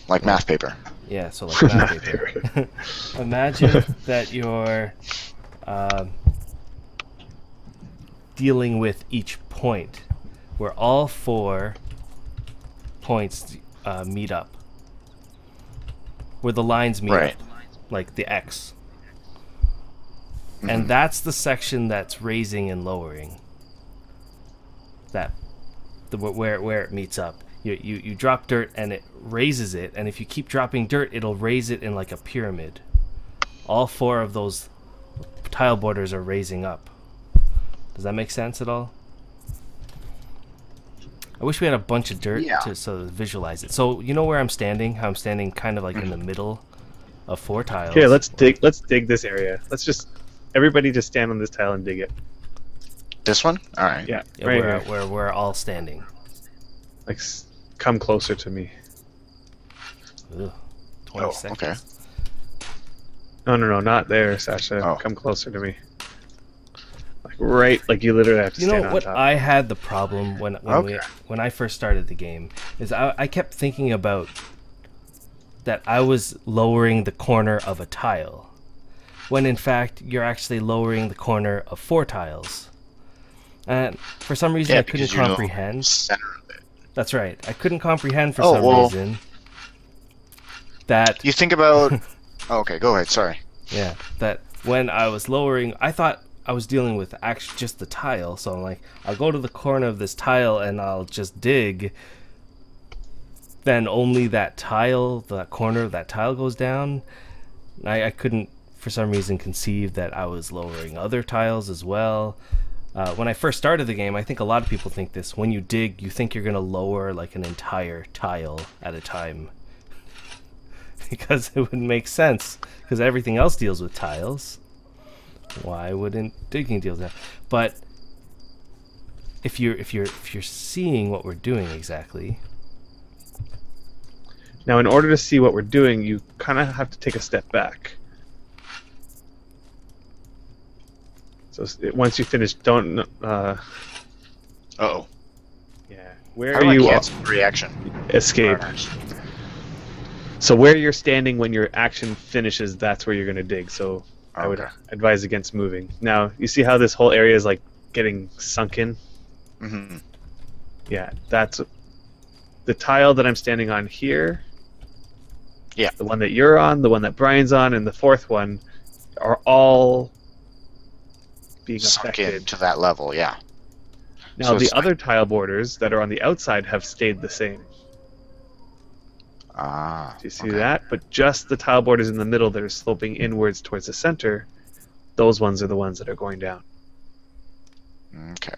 Like math paper. Yeah, so like math paper. Imagine that you're dealing with each point, where all 4 points meet up. Where the lines meet Right. up, like the X. And that's the section that's raising and lowering. Where it meets up. You drop dirt and it raises it, and if you keep dropping dirt, it'll raise it in like a pyramid. All 4 of those tile borders are raising up. Does that make sense at all? I wish we had a bunch of dirt Yeah. to visualize it. So you know where I'm standing? How I'm standing kind of like in the middle of 4 tiles. Okay, let's dig this area. Everybody just stand on this tile and dig it. This one? All right. Yeah, Yeah, right where, here. where we're all standing. Like, come closer to me. Ugh, 20 Oh, seconds. okay. No, not there, Sasha. Oh. Come closer to me. Like you literally have to You stand know on what top. I had the problem Okay. when I first started the game is I kept thinking about that I was lowering the corner of a tile, when in fact you're actually lowering the corner of 4 tiles. And for some reason I couldn't because you know comprehend. the center of it. That's right. I couldn't comprehend for Oh, some well. reason that You think about. Okay, go ahead. Sorry. yeah, that when I was lowering, I thought I was dealing with actually just the tile. So I'm like, I'll go to the corner of this tile and I'll just dig. Then only that tile, the corner of that tile goes down. I couldn't, for some reason, conceive that I was lowering other tiles as well. When I first started the game, I think a lot of people think this. When you dig, you think you're going to lower like an entire tile at a time. Because it would make sense. Because everything else deals with tiles. Why wouldn't digging deal with that? But if you're seeing what we're doing exactly. Now, in order to see what we're doing, you kind of have to take a step back. So once you finish, don't. Uh-oh. Yeah. Where How are do I you? cancel reaction? Escape. So where you're standing when your action finishes, that's where you're going to dig. So I would Okay. advise against moving. Now, you see how this whole area is like getting sunken? Mm-hmm. Yeah, that's the tile that I'm standing on here. Yeah. The one that you're on, the one that Brian's on, and the 4th one are all being Sunk affected. in to that level, yeah. Now, So the it's other tile borders that are on the outside have stayed the same. Ah. Do you see that? But just the tile borders in the middle that are sloping inwards towards the center, those ones are the ones that are going down. Okay.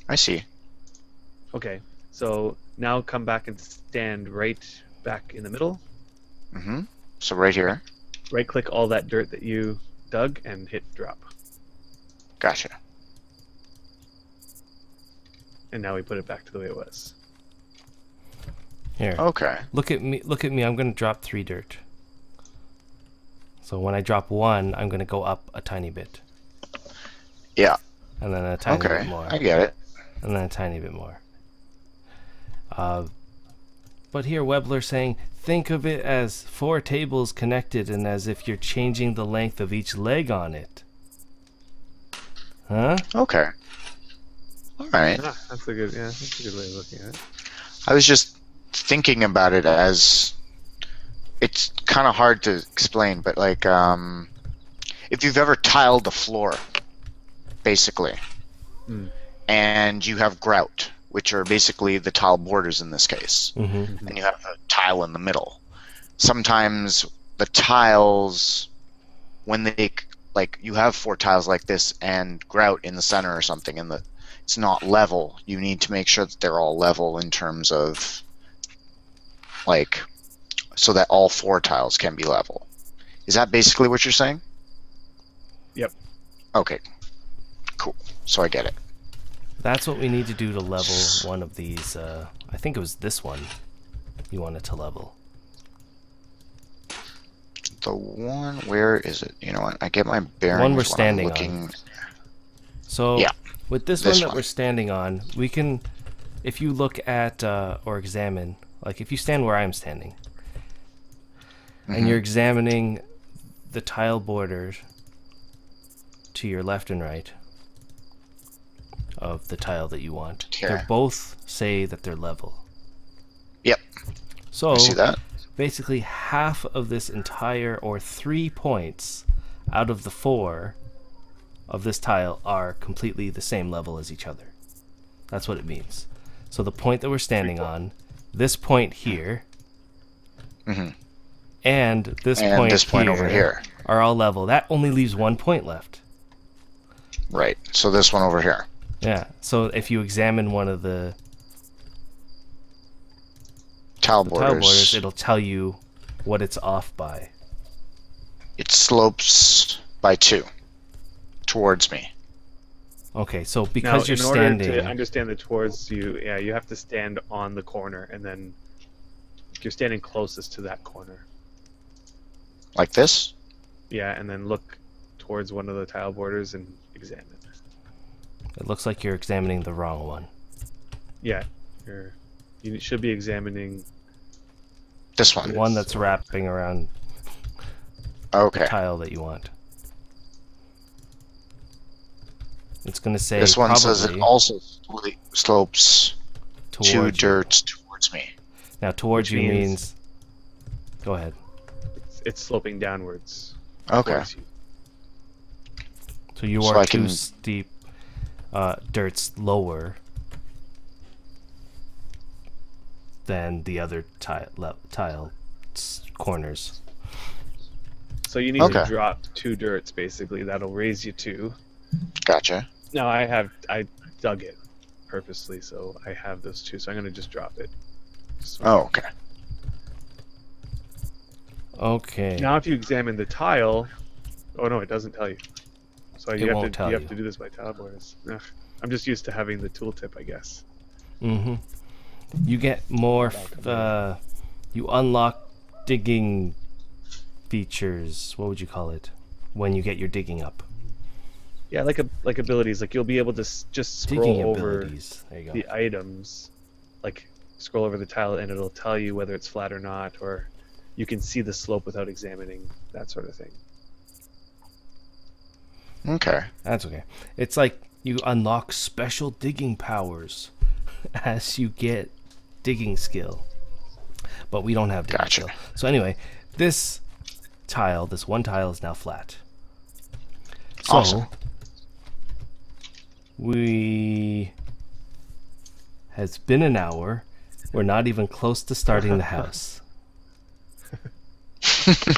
I see. Okay, so now come back and stand right back in the middle. Mm-hmm. So right here. Right-click all that dirt that you dug and hit drop. Gotcha. And now we put it back to the way it was. Here. Okay. Look at me. Look at me. I'm going to drop 3 dirt. So when I drop 1, I'm going to go up a tiny bit. Yeah. And then a tiny bit Okay. more. I get it. And then a tiny bit more. But here Webler's saying, think of it as 4 tables connected and as if you're changing the length of each leg on it. Huh? Okay. All right. Ah, that's a good way of looking at it. I was just thinking about it as it's kind of hard to explain, but like if you've ever tiled the floor, basically, and you have grout, which are basically the tile borders in this case, Mm-hmm. and you have a tile in the middle. Sometimes the tiles, when they like you have 4 tiles like this and grout in the center or something, and it's not level. You need to make sure that they're all level in terms of like so that all 4 tiles can be level. Is that basically what you're saying? Yep. Okay. Cool. So I get it. That's what we need to do to level one of these. I think it was this one you wanted to level. The one, where is it? You know what? I get my bearings One we're when standing I'm looking. on. So Yeah, with this this one that one. we're standing on, we can, if you look at or examine, like if you stand where I'm standing, and you're examining the tile borders to your left and right of the tile that you want, Here. they both say that they're level. Yep. So I see that. basically half of this entire, or 3 points out of the 4 of this tile are completely the same level as each other. That's what it means. So the point that we're standing on, this point here, and this And point, this point over here. are all level. That only leaves 1 point left. Right. So this one over here. Yeah. So if you examine one of the Tile tile borders. borders, it'll tell you what it's off by. It slopes by 2 towards me. Okay, so because you're in standing... order to understand the towards you, yeah, you have to stand on the corner, and then you're standing closest to that corner. Like this? Yeah, and then look towards one of the tile borders and examine. It looks like you're examining the wrong one. Yeah, you should be examining This one. The one that's wrapping around Okay. the tile that you want. It's going to say This one says it probably also slopes 2 towards you. dirts towards me. Now, towards Which you means- means... Go ahead. it's sloping downwards. Okay. towards you. So you So are I 2 can- steep dirts lower than the other tile corners. So you need Okay. to drop 2 dirts basically. That'll raise you 2. Gotcha. No, I dug it purposely, so I have those 2. So I'm gonna just drop it. Oh, okay. Okay. Now, if you examine the tile, oh no, it doesn't tell you. So It you won't have tell to you. do this by tile borders. Ugh. I'm just used to having the tooltip, I guess. Mm-hmm. You get more... you unlock digging features. What would you call it? When you get your digging up. Yeah, like abilities, like you'll be able to just scroll Digging over abilities. There you go. the items, like scroll over the tile, and it'll tell you whether it's flat or not, or you can see the slope without examining, that sort of thing. Okay. That's okay. It's like you unlock special digging powers as you get digging skill. But we don't have digging Gotcha. skill. So anyway, this one tile is now flat. So Awesome. has been an hour. We're not even close to starting the house.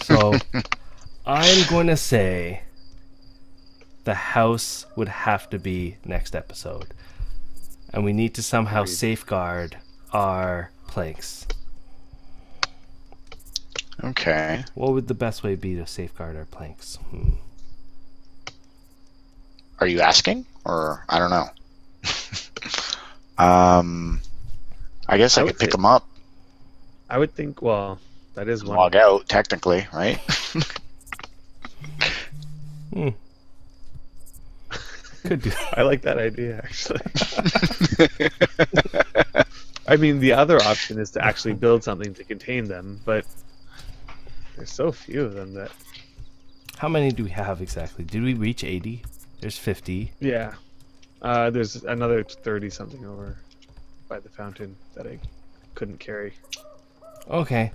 So I'm going to say the house would have to be next episode. And we need to somehow Agreed. safeguard our planks. Okay. What would the best way be to safeguard our planks? Are you asking? Or I don't know. I guess I I could would pick say- them up, I would think, well, that is one. log out, technically, right? Could do. I like that idea, actually. I mean, the other option is to actually build something to contain them, but there's so few of them that... How many do we have exactly? Did we reach 80? There's 50. Yeah. There's another 30-something over by the fountain that I couldn't carry. Okay.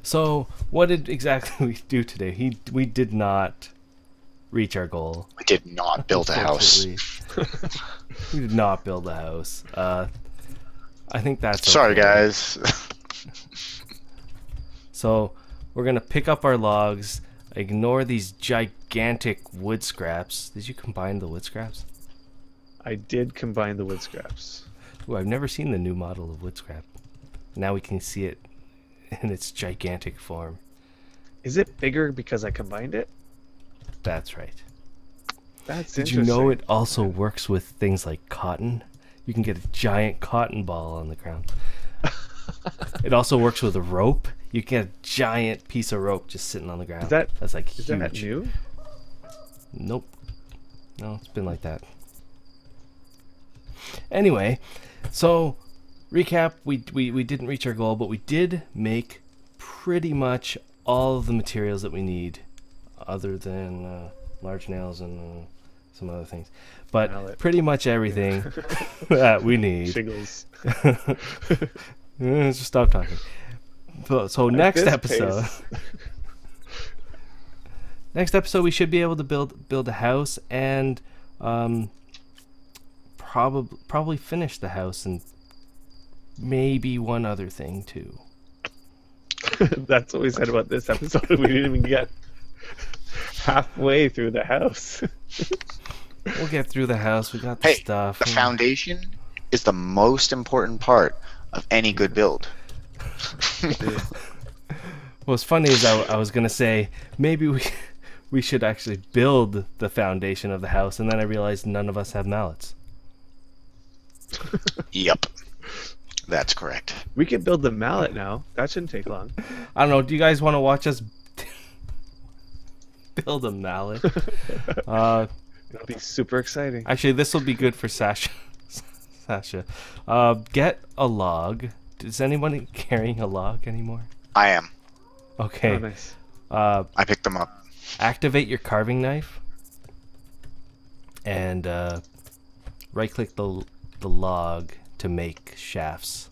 So, what did exactly we do today? We did not reach our goal. We did not build a house. Unfortunately. We did not build a house. I think that's Sorry, okay. guys. So, we're going to pick up our logs, ignore these gigantic wood scraps. Did you combine the wood scraps? I did combine the wood scraps. Ooh, I've never seen the new model of wood scrap. Now we can see it in its gigantic form. Is it bigger because I combined it? That's right. That's Did you interesting. know it also works with things like cotton? You can get a giant cotton ball on the ground. It also works with a rope. You can get a giant piece of rope just sitting on the ground. That's like Is huge. that new? Nope. No, it's been like that. Anyway, so recap, we didn't reach our goal, but we did make pretty much all of the materials that we need, other than large nails and some other things. But Mallet. pretty much everything that we need. Shiggles. Just stop talking. So next this episode, pace. next episode we should be able to build a house and probably finish the house and maybe one other thing too. That's what we said about this episode. We didn't even get halfway through the house. We'll get through the house. We got the Hey, stuff. the foundation is the most important part of any good build. What's funny is I was gonna say maybe we should actually build the foundation of the house, and then I realized none of us have mallets. Yep. That's correct. We could build the mallet now. That shouldn't take long. I don't know. Do you guys want to watch us build a mallet? It'll be super exciting. Actually, this will be good for Sacha. Sacha, get a log. Is anyone carrying a log anymore? I am. Okay. Oh, nice. I picked them up. Activate your carving knife, and right-click the log to make shafts.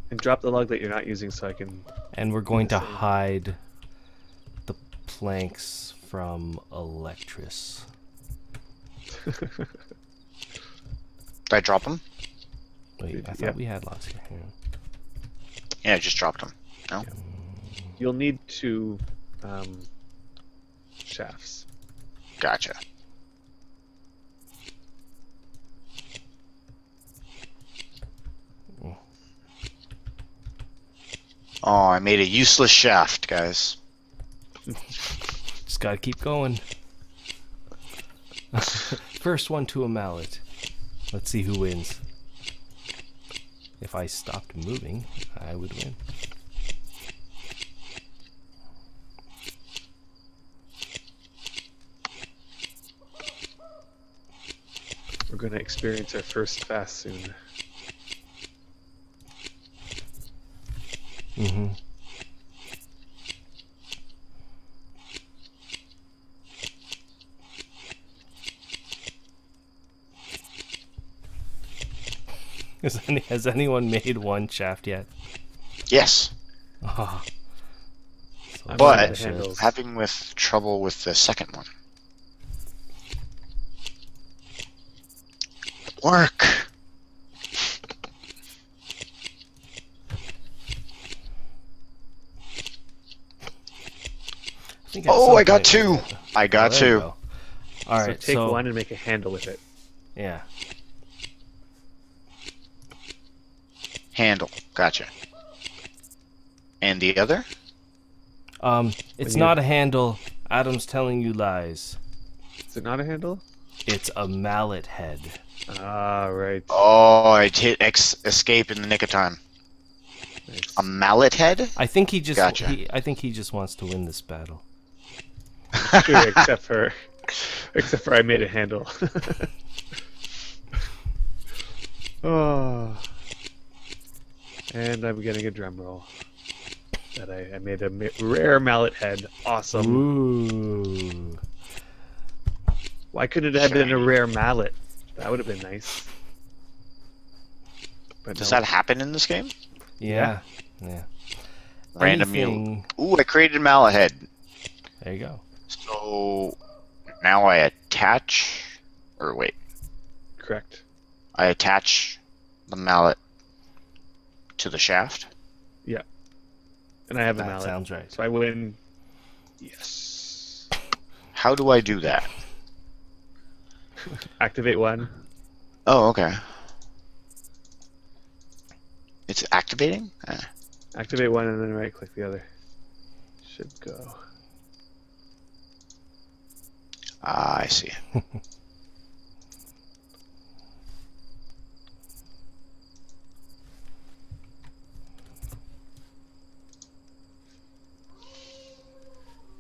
And drop the log that you're not using so I can... And we're going to hide the planks from Electris. Did I drop them? Wait, I thought Yeah. we had lots here. Hang on. Yeah, I just dropped them. No? You'll need 2 shafts. Gotcha. Oh, I made a useless shaft, guys. Just gotta keep going. First one to a mallet. Let's see who wins. If I stopped moving, I would win. We're going to experience our first fast soon. Mm-hmm. Has anyone made one shaft yet? Yes, Oh. I'm but on the handles. having with trouble with the second one. Work. Oh, I got 2. I got 2. All So right, take one and make a handle with it. Yeah. Handle. Gotcha. And the other? It's you- not a handle. Adam's telling you lies. Is it not a handle? It's a mallet head. Ah, right. Oh, I hit escape in the nick of time. Nice. A mallet head? I think he just. Gotcha. I think he just wants to win this battle. True, except for I made a handle. Oh. And I'm getting a drum roll. That I made a rare mallet head. Awesome. Ooh. Why couldn't it have been a rare mallet? That would have been nice. But Does no. that happen in this game? Yeah. Yeah. Random Anything- Ooh, I created a mallet head. There you go. So now I attach, or wait, Correct. I attach the mallet to the shaft. And I have a That mallet. sounds right. So I win. Yes. How do I do that? Activate one. Oh, okay. It's activating? Activate one and then right click the other. Should go. Ah, I see.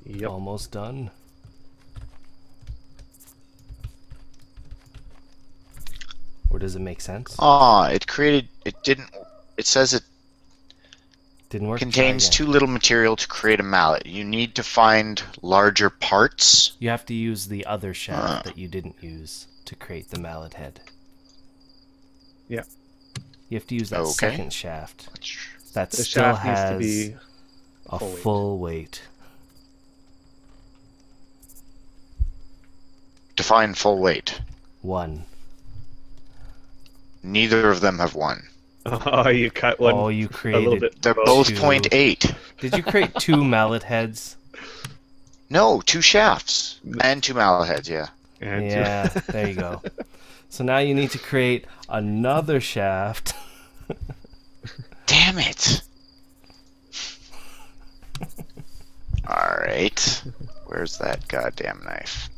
Yep. Almost done. Or does it make sense? Ah, it didn't, it says it Didn't work. Try contains again. too little material to create a mallet. You need to find larger parts. You have to use the other shaft that you didn't use to create the mallet head. Yeah. You have to use that Okay. second shaft. That The still shaft needs has to be a full weight. full weight. Define full weight. 1. Neither of them have 1. Oh, you cut one. Oh, you a little created. bit. They're both. both Two. 0.8. Did you create 2 mallet heads? No, 2 shafts. And 2 mallet heads, yeah. And Yeah, there you go. So now you need to create another shaft. Damn it. Alright. Where's that goddamn knife?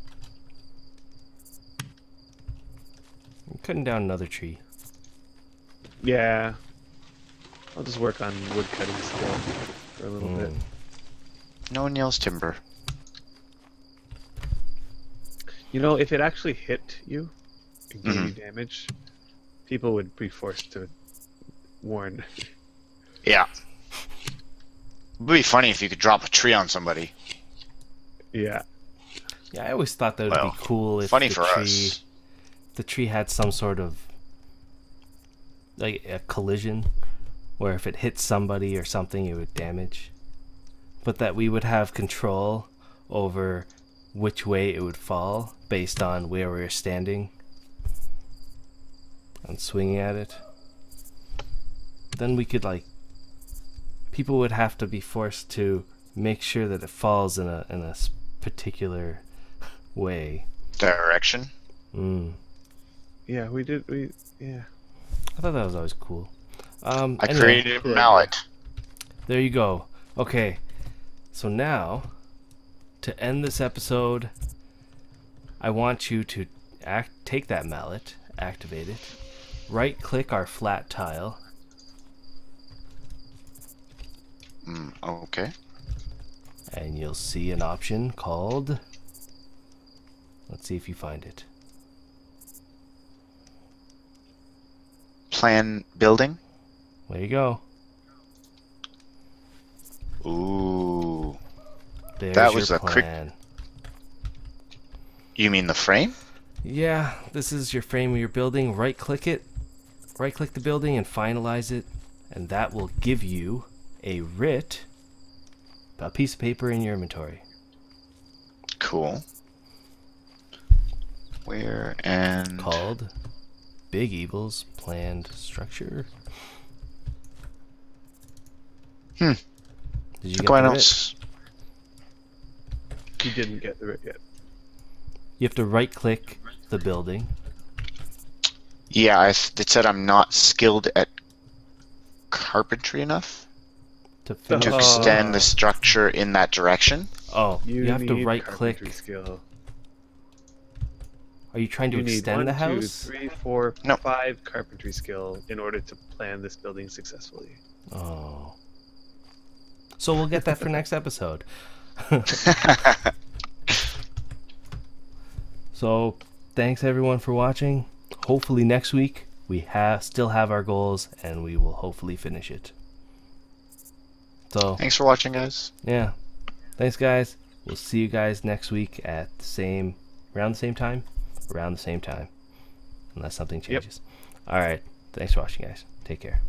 I'm cutting down another tree. Yeah. I'll just work on wood cutting still for a little bit. No one yells timber. You know, if it actually hit you and gave you damage, people would be forced to warn. Yeah. It would be funny if you could drop a tree on somebody. Yeah. Yeah, I always thought that would be cool if funny the for us. the tree had some sort of like a collision where if it hit somebody or something it would damage. But that we would have control over which way it would fall based on where we were standing and swinging at it. Then we could people would have to be forced to make sure that it falls in a particular way. Direction? Yeah, yeah. I thought that was always cool. I Anyway, created a mallet. there you go. Okay, so now to end this episode, I want you to take that mallet, activate it, right-click our flat tile. Okay. And you'll see an option called, let's see if you find it. Plan building? There you go. Ooh. There's That was your a quick- plan. You mean the frame? Yeah, this is your frame of your building. Right-click it, right-click the building and finalize it, and that will give you a piece of paper in your inventory. Cool. Where and... Called Big Evil's Planned Structure. Did you get Why the don't writ? You didn't get the writ yet. You have to right-click the building. Yeah, it said I'm not skilled at carpentry enough To to finish. extend the structure in that direction. Oh, you have to need right-click. carpentry skill. Are you trying to You need extend 1, the 2, house? 3, 4, No. 5 carpentry skill in order to plan this building successfully. Oh. So we'll get that for next episode. So, thanks everyone for watching. Hopefully next week we still have our goals and we will hopefully finish it. So, Thanks for watching, guys. yeah. Thanks guys. We'll see you guys next week at around the same time. Unless something changes. Alright. Thanks for watching guys. Take care.